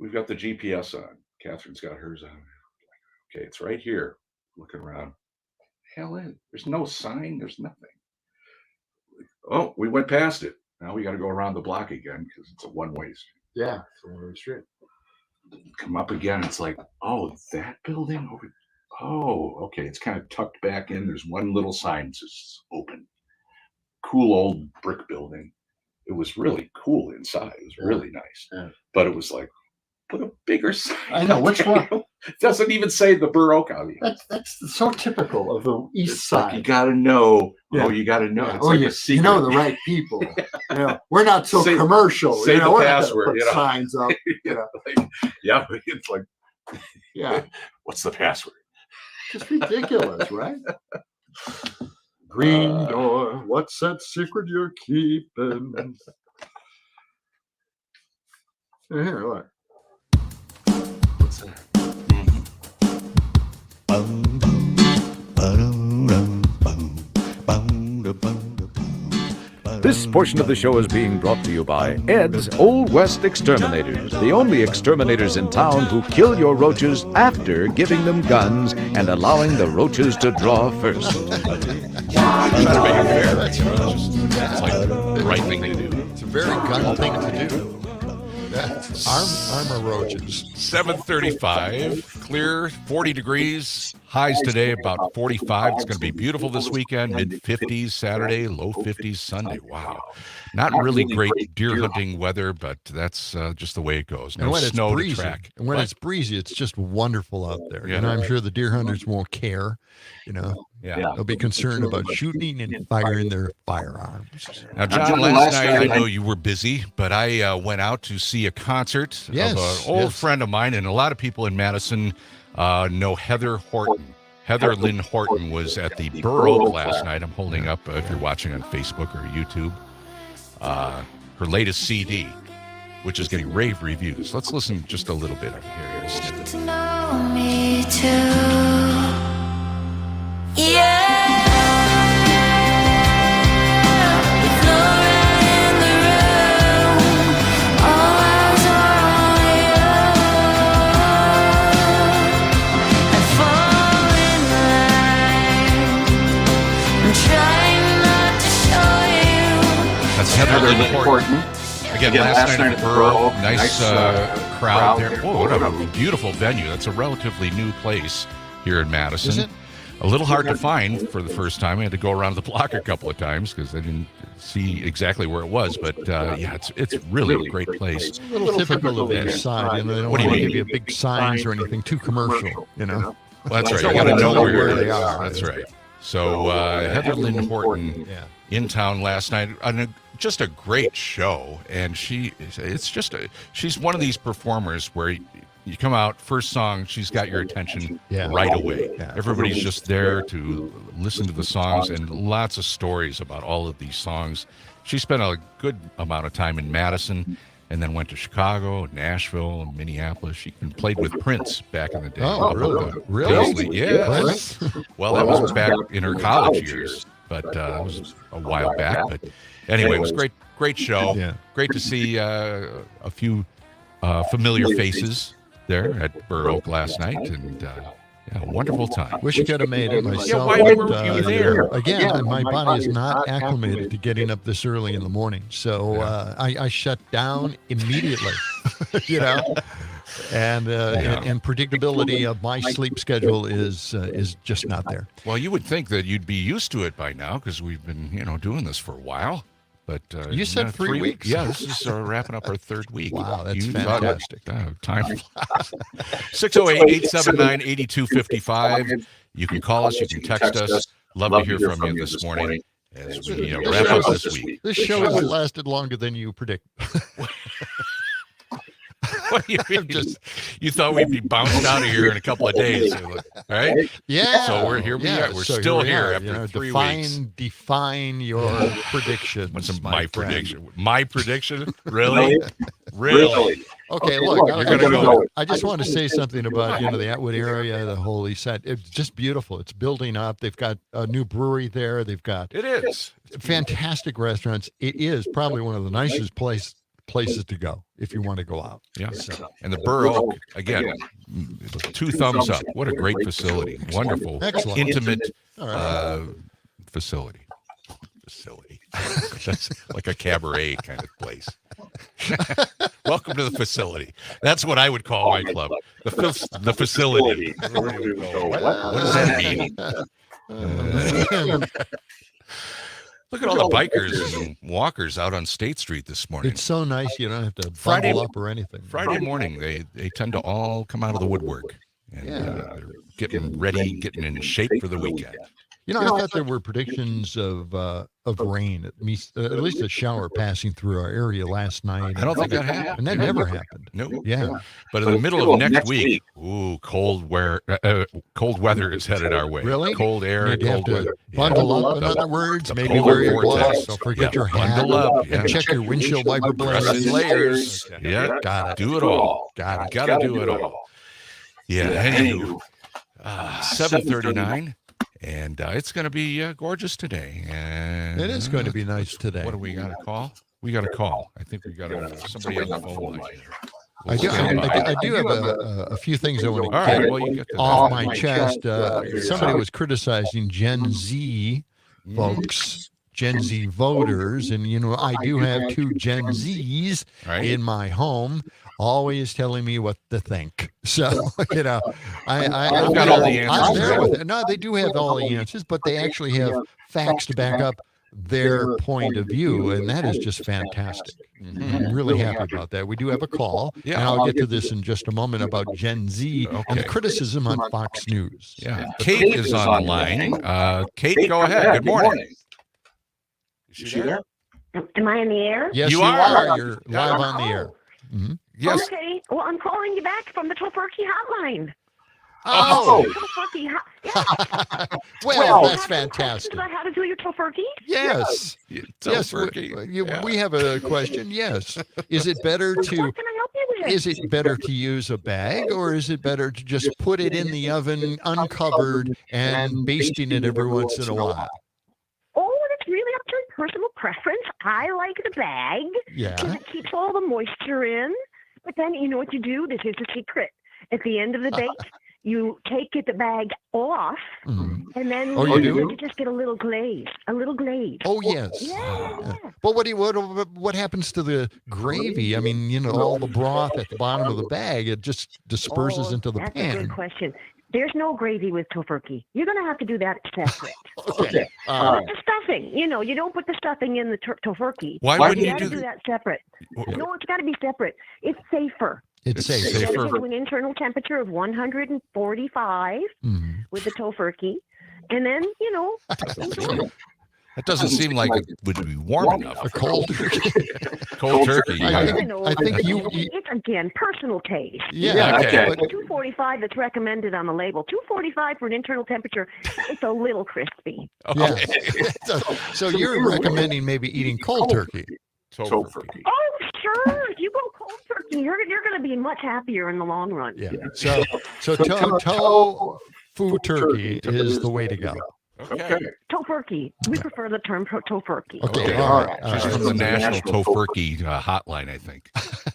We've got the GPS on. Catherine's got hers on. Okay, it's right here. Looking around. Hell in. There's no sign. There's nothing. Oh, we went past it. Now we got to go around the block again because it's a one-way street. Yeah, it's a one-way street. Come up again. It's like, oh, that building over. Oh, okay. It's kind of tucked back in. There's one little sign that says open. Cool old brick building. It was really cool inside. It was really nice. Yeah. But it was like, put a bigger sign. I know. Which one? It doesn't even say the Burr Oak on it. That's so typical of the East Side. Like you got to know. Yeah. Oh, you got to know. Yeah. It's Oh, like you, a secret. you know the right people. You know, we're not so Say- commercial. say you know, the we're not gonna password, put you know. signs up. You know. Like, yeah, it's like, Yeah. what's the password? Just ridiculous, right? Green door. What's that secret you're keeping? Here, look. What's that? This portion of the show is being brought to you by Ed's Old West Exterminators, the only exterminators in town who kill your roaches after giving them guns and allowing the roaches to draw first. Trying to make it fair. That's like the right thing to do. It's a very gun thing to do. Armor roaches. 7:35, clear, 40 degrees. Highs today about 45. It's going to be beautiful this weekend. Mid-50s Saturday, low 50s Sunday. Wow. Not really great deer hunting weather, but that's just the way it goes. No snow to track. And when it's breezy, it's just wonderful out there. Yeah. You know, I'm sure the deer hunters won't care. You know, they'll be concerned about shooting and firing their firearms. Now, John, last night I know you were busy, but I went out to see a concert of an old friend of mine, and a lot of people in Madison know Heather Horton. Heather Lynn Horton was at the Burr Oak last night. I'm holding up, if you're watching on Facebook or YouTube, her latest CD, which is getting rave reviews. Let's listen just a little bit of it. Here it is. To know me too. Yeah. With Laura in the room, all eyes are on you. I fall in line. I'm trying not to show you. That's Heather Lynn Horton. Again, last night at the Burr Oak, nice crowd there. Whoa, what a beautiful venue. That's a relatively new place here in Madison. Is it? A little hard to find for the first time. I had to go around the block a couple of times because I didn't see exactly where it was. But yeah, it's really a great place. It's a little typical of the East Side. You know, they don't What do you want to mean? give you big signs or anything too commercial. You know, Well, that's right. You got to know where they are. That's right. So Heather Lynn Horton in town last night on just a great show, and she's one of these performers where you come out, first song, she's got your attention right away. Yeah. Everybody's just there to listen to the songs, and lots of stories about all of these songs. She spent a good amount of time in Madison, and then went to Chicago, Nashville, and Minneapolis. She even played with Prince back in the day. Oh, really? Paisley, yeah. Prince? Well, that was back in her college years. but it was a while back. But anyway, it was great show. Yeah. Great to see a few familiar faces there at Burr Oak last night, and yeah, wonderful time. Wish I could have made it myself. why weren't you there? Again, my body is not acclimated to getting up this early in the morning, so I shut down immediately. And predictability of my sleep schedule is just not there. Well, you would think that you'd be used to it by now because we've been doing this for a while. But you said 3 weeks. Yeah, this is wrapping up our third week. Wow, that's fantastic. Time 608-879-8255. You can call us. You can text us. Love to hear from you this morning as we wrap up this week. This show has lasted longer than you predict. What do you mean? You thought we'd be bounced out of here in a couple of days, right? Yeah. So we're here. We're still here after 3 weeks. Define your prediction. What's my prediction? My prediction? Really? Okay, look, I just want to say something about the Atwood area, the whole east side. It's just beautiful. It's building up. They've got a new brewery there. They've got fantastic restaurants. It is probably one of the nicest places to go if you want to go out. Yeah. And the Burr Oak, again, 2 thumbs up. What a great facility. Wonderful. Excellent. Intimate facility. That's like a cabaret kind of place. Welcome to the facility. That's what I would call my club. The facility. What does that mean? Look at all the bikers and walkers out on State Street this morning. It's so nice. You don't have to bundle up or anything. Friday morning, they tend to all come out of the woodwork. And they're getting ready, getting in shape for the weekend. I thought there were predictions of rain, at least a shower passing through our area last night. I don't think that happened. And that never happened. No. Yeah. But in the middle of next week, cold weather is headed our way. Really? Cold air, You'd have cold weather. to bundle up, in other words, maybe wear your gloves, don't forget your hat, bundle up, and check your windshield wiper Press blades. in layers. Okay. Yeah, Got it. do it all. Got it. Got to do it all. Yeah, anywho, 7:39. And it's going to be gorgeous today. And it is going to be nice today. What do we got to call? We got to call. I think we got somebody on the phone line here. I do have a few things I want to get off my chest. Somebody was criticizing Gen Z folks, Gen Z voters, and I do have 2 Gen Zs in my home, always telling me what to think. So I've got all the answers. I'm there with it. No, they do have all the answers, but they actually have facts to back up their point of view, and that is just fantastic. I'm really happy about that. We do have a call, and I'll get to this in just a moment about Gen Z and the criticism on Fox News. Yeah, Kate is on the line. Kate, go ahead. Good morning. Is she there? Am I in the air? Yes, you are. You're live on the air. Mm-hmm. Yes. Okay. Well, I'm calling you back from the Tofurkey hotline. Oh. Well, that's fantastic. About how to do your Tofurkey? Yes. Yes. We have a question. Yes. Is it better What can I help you with? Is it better to use a bag, or is it better to just put it in the oven uncovered and basting it every once in a while? Oh, it's really up to personal preference. I like the bag. Yeah. Because it keeps all the moisture in. But then you know what you do? This is the secret. At the end of the bake, you take the bag off, and then you just get a little glaze. Oh, yes. Yeah. But what happens to the gravy? I mean, all the broth at the bottom of the bag, it just disperses into the pan. That's a good question. There's no gravy with Tofurkey. You're going to have to do that separate. Okay. The stuffing, you don't put the stuffing in the Tofurkey. Why wouldn't you do that separate? No, it's got to be separate. It's safer. It's safer. You gotta get to an internal temperature of 145 with the Tofurkey, and then That doesn't seem like it would be warm enough. A cold turkey. Cold turkey. I think it's again personal taste. Yeah. Okay. But 245 that's recommended on the label. 245 for an internal temperature. It's a little crispy. Okay. Yeah. So you're recommending maybe eating cold turkey. Tofurkey. Oh, sure. If you go cold turkey, you're going to be much happier in the long run. Yeah. So tofu turkey is the way to go. Okay. Tofurkey. We prefer the term tofurkey. Okay, all right. She's from the National Tofurkey Hotline, I think.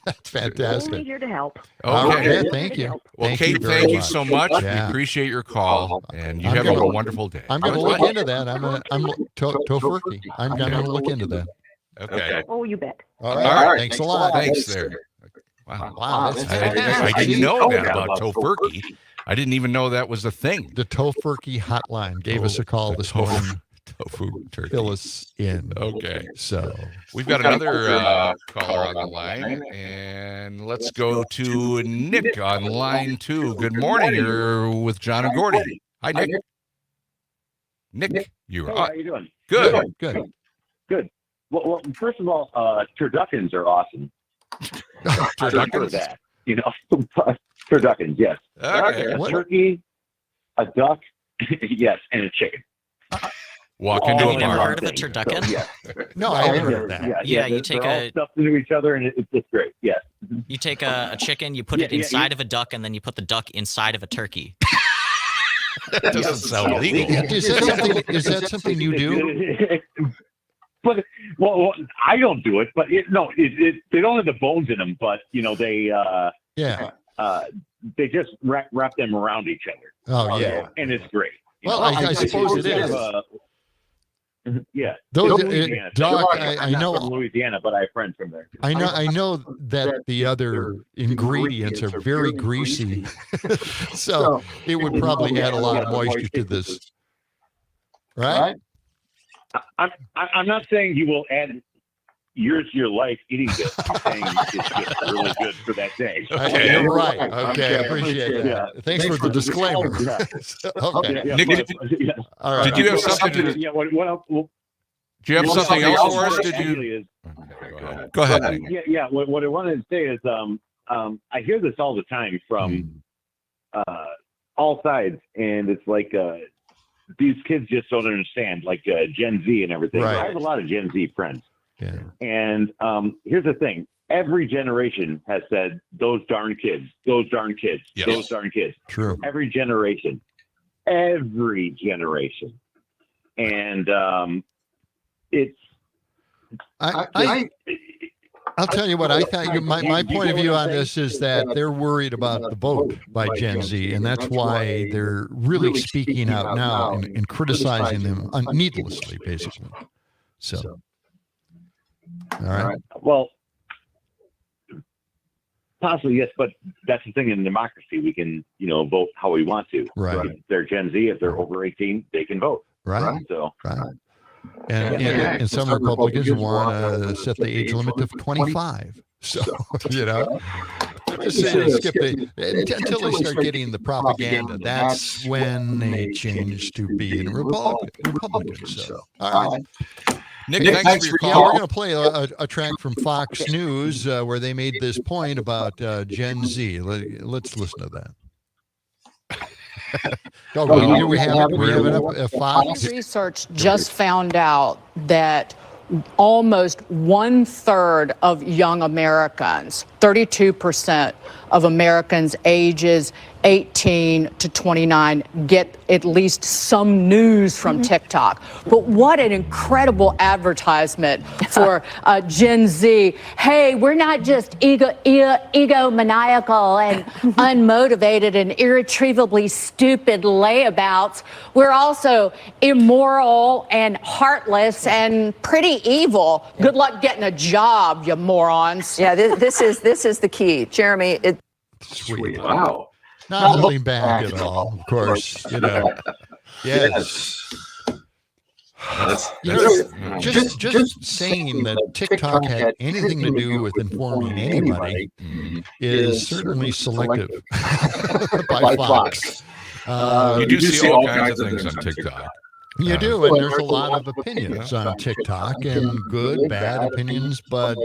That's fantastic. Only here to help. Okay. Yeah, thank you. Well, Kate, thank you so much. We appreciate your call, and you have a wonderful day. I'm going to look into that. I'm Tofurkey. I'm going to look into that. Okay. Oh, you bet. All right. Thanks a lot. Thanks there. Wow. I didn't know that about Tofurkey. I didn't even know that was a thing. The Tofurkey Hotline gave us a call this morning. Tofu turkey. Fill us in. Okay. So we've got another caller on the line, and let's go to Nick on line 2. Good morning. You're with John and Gordy. Hi, Nick. Nick, you're Hey, how you doing? Good. Well, first of all, turduckens are awesome. Turduckens? That, you know, turduckens, yes. Okay. A turkey, a duck, yes, and a chicken. Walk into a bar. Heard of a turducken? So, yeah. No, I haven't heard of that. Yeah, you take they're all stuffed into each other, and it's great. Yes. You take a chicken, you put it inside of a duck, and then you put the duck inside of a turkey. That doesn't sound legal. Is that something you do? But well, I don't do it. But they don't have the bones in them. But you know, they just wrap them around each other. Oh yeah, and it's great. Well, I suppose it is. Yeah, Those Louisiana. Doc, I'm I not know from Louisiana, but I have friends from there. I know that the other ingredients are very greasy, so it would probably add a lot of moisture to this, right? I'm not saying you will add years to your life eating this. I'm saying it's just really good for that day. Okay, you're right. Okay, I appreciate that. Yeah. Thanks for the disclaimer. Okay. Nick, all right. Did you have something to? Yeah. What else? Do you have something else for us? Did you? Go ahead. Yeah. What I wanted to say is, I hear this all the time from all sides, and it's like these kids just don't understand, like Gen Z and everything. Right. I have a lot of Gen Z friends. Yeah. And here's the thing. Every generation has said, those darn kids, those darn kids, yes. Those darn kids. True. Every generation. And it's... I'll tell you what, I thought my point of view on this is that they're worried about the vote by Gen Z, and that's why they're really speaking out now and criticizing them needlessly, basically. So... All right. Well, possibly, yes, but that's the thing in democracy. We can, vote how we want to. Right. If they're Gen Z, if they're over 18, they can vote. Right. So. Right. And some Republicans want to set the age limit to 25. So, just skip until they start getting the propaganda. That's when they change to being Republican. So, all right. Nick, thanks for your call. We're going to play a track from Fox News where they made this point about Gen Z. Let's listen to that. Do we have it up? Fox? Research just found out that almost 1/3 of young Americans, 32% of Americans ages 18 to 29 get at least some news from TikTok. But what an incredible advertisement for Gen Z. Hey, we're not just egomaniacal and unmotivated and irretrievably stupid layabouts. We're also immoral and heartless and pretty evil. Good luck getting a job, you morons. Yeah, this is the key, Jeremy. Sweet. Wow. Not holding back at all, of course. Yes. Just saying that TikTok had anything to do with informing anybody is certainly selective by Fox. You do see all kinds of things on TikTok. You do, and there's a lot of opinions on TikTok, and good, bad opinions, but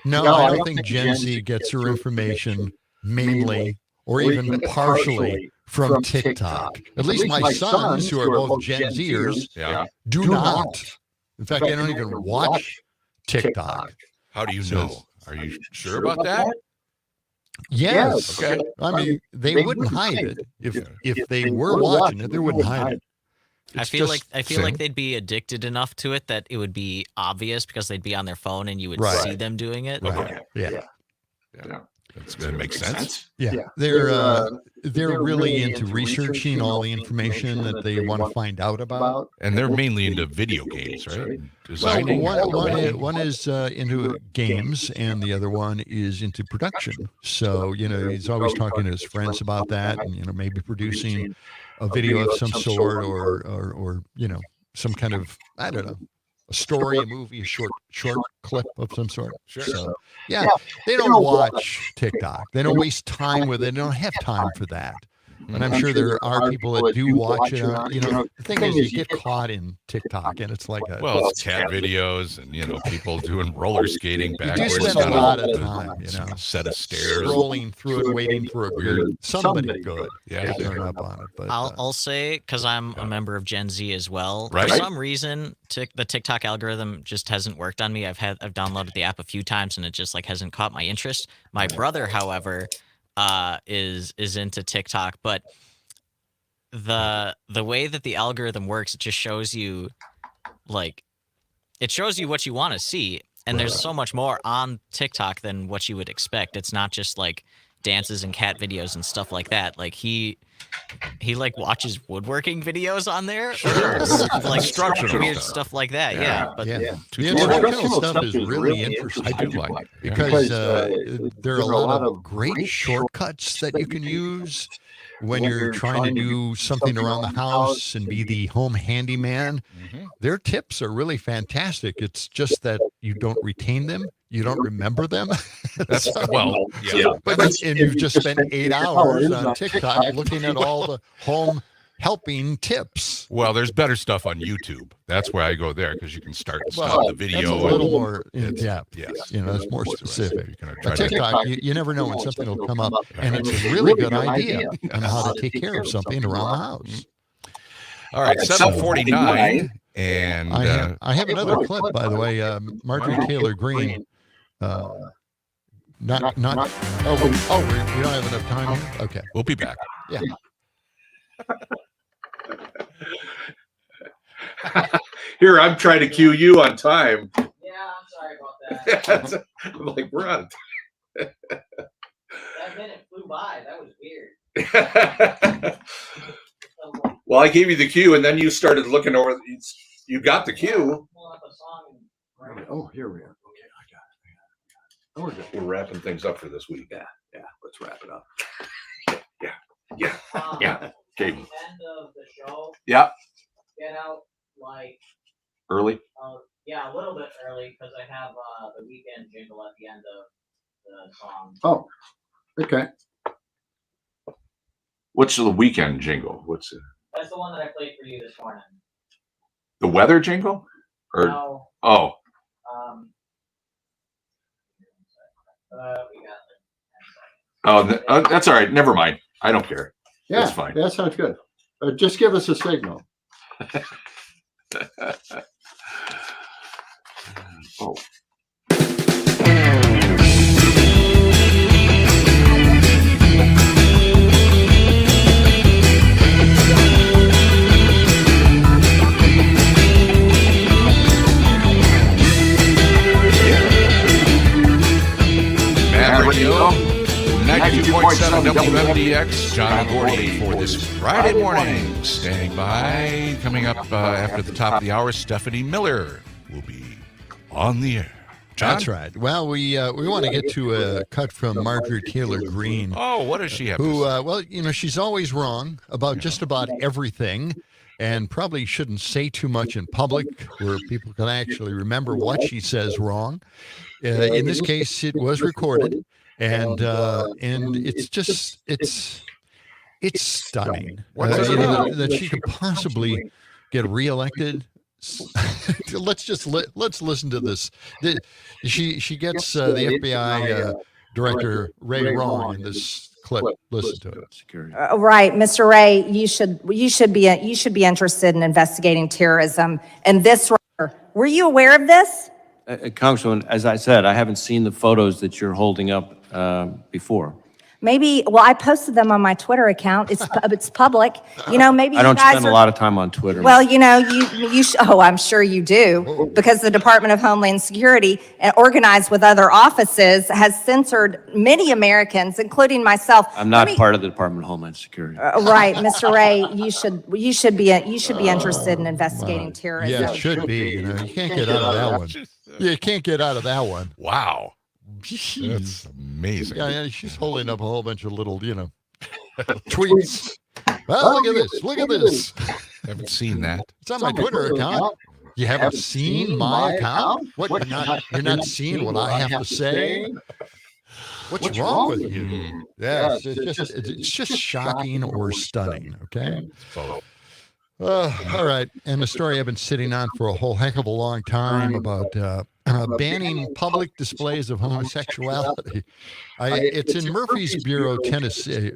no, I don't think Gen Z gets her information mainly or even partially from TikTok. At least my sons, who are both Gen Zers, do not. In fact, they don't even watch TikTok. How do you know? Are you sure about that? Yes. Okay. I mean, they wouldn't hide it. If they were watching it, they wouldn't hide it. I feel like they'd be addicted enough to it that it would be obvious because they'd be on their phone and you would see them doing it. Right. Yeah. That makes sense. Yeah. They're really into researching all the information that they want to find out about. And they're mainly into video games, right? Designing. Well, one is into games, and the other one is into production. So, he's always talking to his friends about that, and, maybe producing a video of some sort or some kind of, I don't know, a story, a movie, a short clip of some sort. Sure. So, they don't watch TikTok. They don't waste time with it. They don't have time for that. And I'm sure there are people that do watch it. The thing is, you get caught in TikTok, and it's like it's cat videos and people doing roller skating backwards. You do spend a lot of time, set of stairs, scrolling through it, waiting for a good somebody good to turn up on it. But I'll say, because I'm a member of Gen Z as well. Right. For some reason, the TikTok algorithm just hasn't worked on me. I've downloaded the app a few times, and it just hasn't caught my interest. My brother, however, is into TikTok, but the way that the algorithm works, it just shows you what you want to see, and there's so much more on TikTok than what you would expect. It's not just dances and cat videos and stuff like that. He watches woodworking videos on there, instructional weird stuff like that. The instructional stuff is really interesting. I do like because there are a lot of great shortcuts that you can use when you're trying to do something around the house and be the home handyman. Their tips are really fantastic. It's just that you don't retain them. You don't remember them. But you've just spent 8 hours on TikTok looking at all the home helping tips. Well, there's better stuff on YouTube. That's where I go there because you can start and stop the video. That's a little more in depth. Yes. It's more specific. But TikTok, you never know when something will come up, and it's a really good idea on how to take care of something around the house. All right, 7:49, and I have another clip, by the way. Marjorie Taylor Greene. We don't have enough time here? Okay. We'll be back. Yeah. Here, I'm trying to cue you on time. Yeah, I'm sorry about that. I'm like, we're on. That minute flew by. That was weird. Well, I gave you the cue, and then you started looking over. You got the cue. Oh, here we are. Okay, I got it. We're wrapping things up for this week. Yeah. Let's wrap it up. Yeah. Okay. At the end of the show. Yeah. Get out early. Yeah, a little bit early because I have the weekend jingle at the end of the song. Oh, okay. What's the weekend jingle? That's the one that I played for you this morning. The weather jingle? Or no. Oh. That's all right. Never mind. I don't care. Yeah, that's fine. That sounds good. Just give us a signal. Oh. Radio 92.7 WMDX, John and Gordy for this Friday morning. Standing by, coming up after the top of the hour, Stephanie Miller will be on the air. John? That's right. Well, we want to get to a cut from Marjorie Taylor Greene. Oh, what does she have? She's always wrong about just about everything, and probably shouldn't say too much in public where people can actually remember what she says wrong. In this case, it was recorded. And it's stunning that she could possibly get reelected. Let's listen to this. She gets the FBI director Ray wrong in this clip. Listen to it. Right, Mr. Ray, you should be interested in investigating terrorism. And this, were you aware of this? Congresswoman, as I said, I haven't seen the photos that you're holding up before. Maybe, well, I posted them on my Twitter account. It's public. You know, maybe I don't you guys spend a lot of time on Twitter. Well, you know, oh, I'm sure you do, because the Department of Homeland Security, organized with other offices, has censored many Americans, including myself. I'm not part of the Department of Homeland Security. Right, Mr. Ray, you should be interested in investigating terrorism. Yeah, it should be. You know, you can't get out of that one. You can't get out of that one. Wow. That's amazing. Yeah, she's holding up a whole bunch of little, you know, tweets. Well, look at this. Look at this. Haven't seen that. It's on my Twitter account. You haven't seen my account? What? You're not seeing what I have to say? What's wrong with you? Yes, it's just shocking or stunning. Okay. All right. And the story I've been sitting on for a whole heck of a long time about banning public displays of homosexuality. It's in Murfreesboro, Tennessee.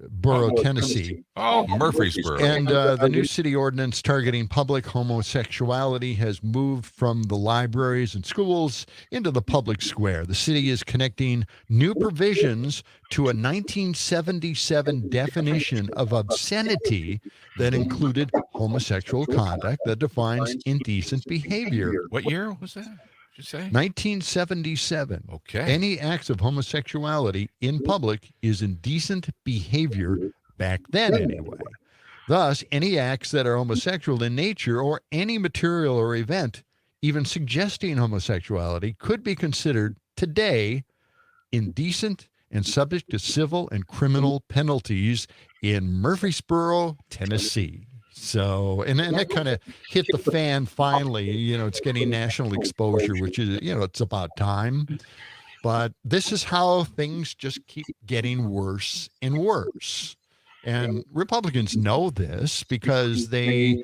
Oh, Murfreesboro. And the new city ordinance targeting public homosexuality has moved from the libraries and schools into the public square. The city is connecting new provisions to a 1977 definition of obscenity that included homosexual conduct that defines indecent behavior. What year was that? You say? 1977. Okay. Any acts of homosexuality in public is indecent behavior back then anyway. Thus, any acts that are homosexual in nature or any material or event, even suggesting homosexuality, could be considered today indecent and subject to civil and criminal penalties in Murfreesboro, Tennessee. So, and that kind of hit the fan finally. You know, it's getting national exposure, which is, you know, it's about time. But this is how things just keep getting worse and worse. And Republicans know this because they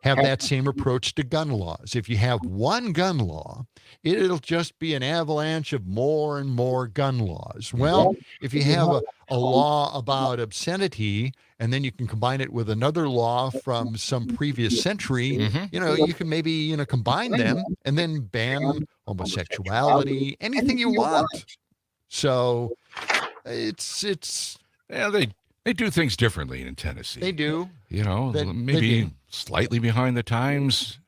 have that same approach to gun laws. If you have one gun law, it'll just be an avalanche of more and more gun laws. Well, if you have a law about obscenity, and then you can combine it with another law from some previous century, you know, you can maybe, you know, combine them and then ban homosexuality, anything you want. So it's yeah, they do things differently in Tennessee. They do. You know, maybe slightly behind the times,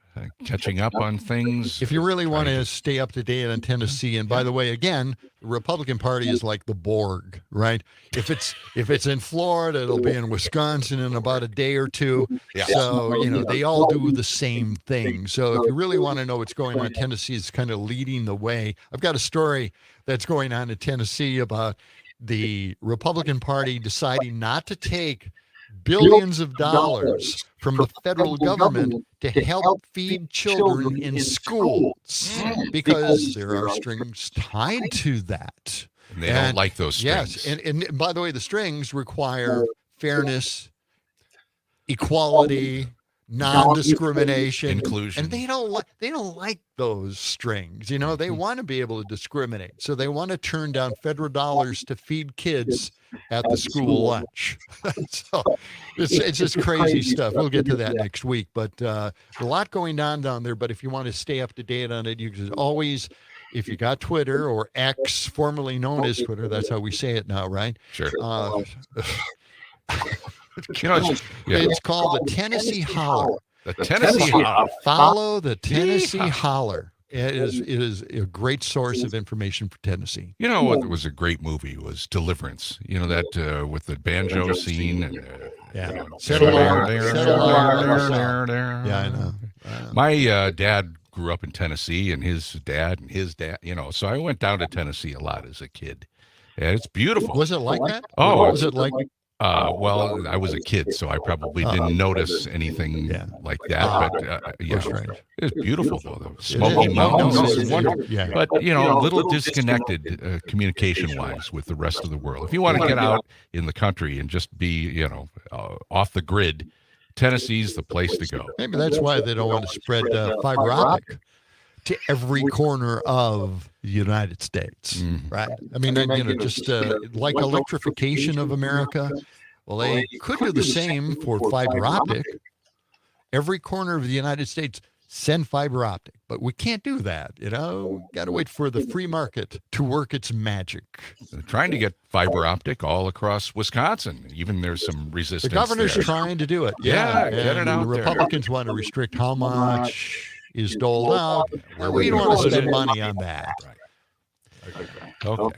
catching up on things. If you really want to stay up to date on Tennessee, and by the way, again, the Republican Party is like the Borg, right? If it's in Florida, it'll be in Wisconsin in about a day or two. Yeah. So, you know, they all do the same thing. So if you really want to know what's going on, Tennessee is kind of leading the way. I've got a story that's going on in Tennessee about the Republican Party deciding not to take billions of dollars from the federal government to help feed children in schools because there are strings tied to that. And they don't like those strings. Yes, and by the way, the strings require fairness, equality, non-discrimination, inclusion, and they don't like those strings. You know, they want to be able to discriminate, so they want to turn down federal dollars to feed kids at the school lunch. So it's just crazy stuff. We'll get to that next week, but a lot going on down there. But if you want to stay up to date on it, you can always, if you got Twitter or X, formerly known as Twitter, that's how we say it now, right? Sure. It's called the Tennessee Holler. The Tennessee Holler. Follow the Tennessee Holler. It is a great source of information for Tennessee. You know what was a great movie was Deliverance. You know that with the banjo scene and yeah, yeah, I know. My dad grew up in Tennessee, and his dad, you know, so I went down to Tennessee a lot as a kid. And it's beautiful. Was it like that? Oh, was it like? Well, I was a kid, so I probably didn't notice anything like that. But yeah, it's beautiful though. The Smoky Mountains is wonderful. Yeah. But you know, a little disconnected communication-wise with the rest of the world. If you want to get out in the country and just be, you know, off the grid, Tennessee's the place to go. Maybe that's why they don't want to spread fiber optic to every corner of the United States, right? I mean, you know, just like electrification of America. Well, they could do the same for fiber optic. Every corner of the United States, send fiber optic. But we can't do that. You know, got to wait for the free market to work its magic. They're trying to get fiber optic all across Wisconsin. Even there's some resistance. The governor's there. trying to do it. Yeah, get it out the there. Republicans want to restrict how much is doled out. Well, we don't want to spend money on that. Okay.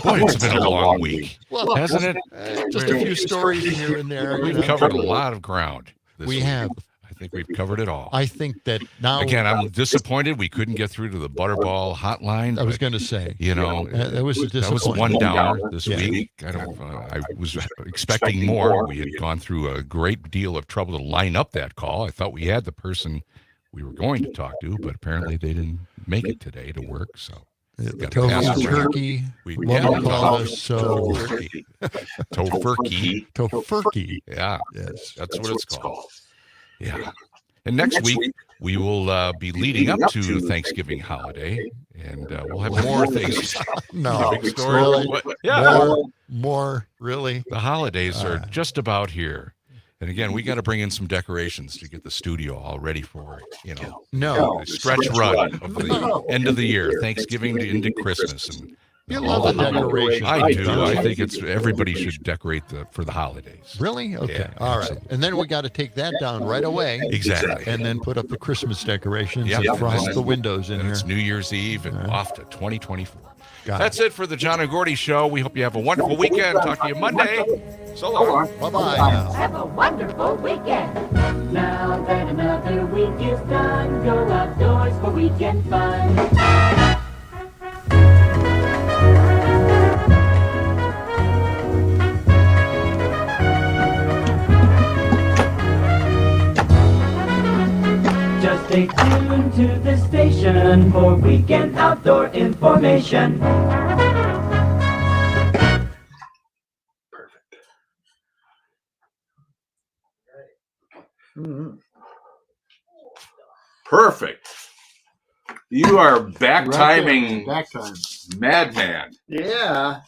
Boy, it's been a long week, Well, hasn't it? Just a few stories here and there. We've covered a lot of ground. We week. have. I think we've covered it all. I think that now. Again, I'm disappointed we couldn't get through to the Butterball hotline. I was going to say, you know, that was a that was one downer this week. I was expecting more. We had gone through a great deal of trouble to line up that call. I thought we had the person we were going to talk to, but apparently they didn't make it today to work. So. Turkey. Woman called us so. Tofurkey. Tofurkey. Yeah. Yes. That's what it's called. Yeah. And next week, we will be leading up to Thanksgiving holiday, and we'll have more things. No. Big story. Really? Yeah. More, really? The holidays are just about here. And again, we got to bring in some decorations to get the studio all ready for, No. stretch run of the end of the year, Thanksgiving into Christmas. And you love the decorations. I do. I think everybody should decorate for the holidays. Really? Okay. Yeah, all right. absolutely. And then we got to take that down right away. Exactly. And then put up the Christmas decorations Yep. and frost the windows in here. It's New Year's Eve and off to 2024. That's it for the John and Gordy Show. We hope you have a wonderful weekend. Talk to you Monday. So long. Bye-bye. Have a wonderful weekend. Now that another week is done, go outdoors for weekend fun. Just stay tuned to the station for weekend outdoor information. Perfect. You are back timing Back time. madman. Yeah.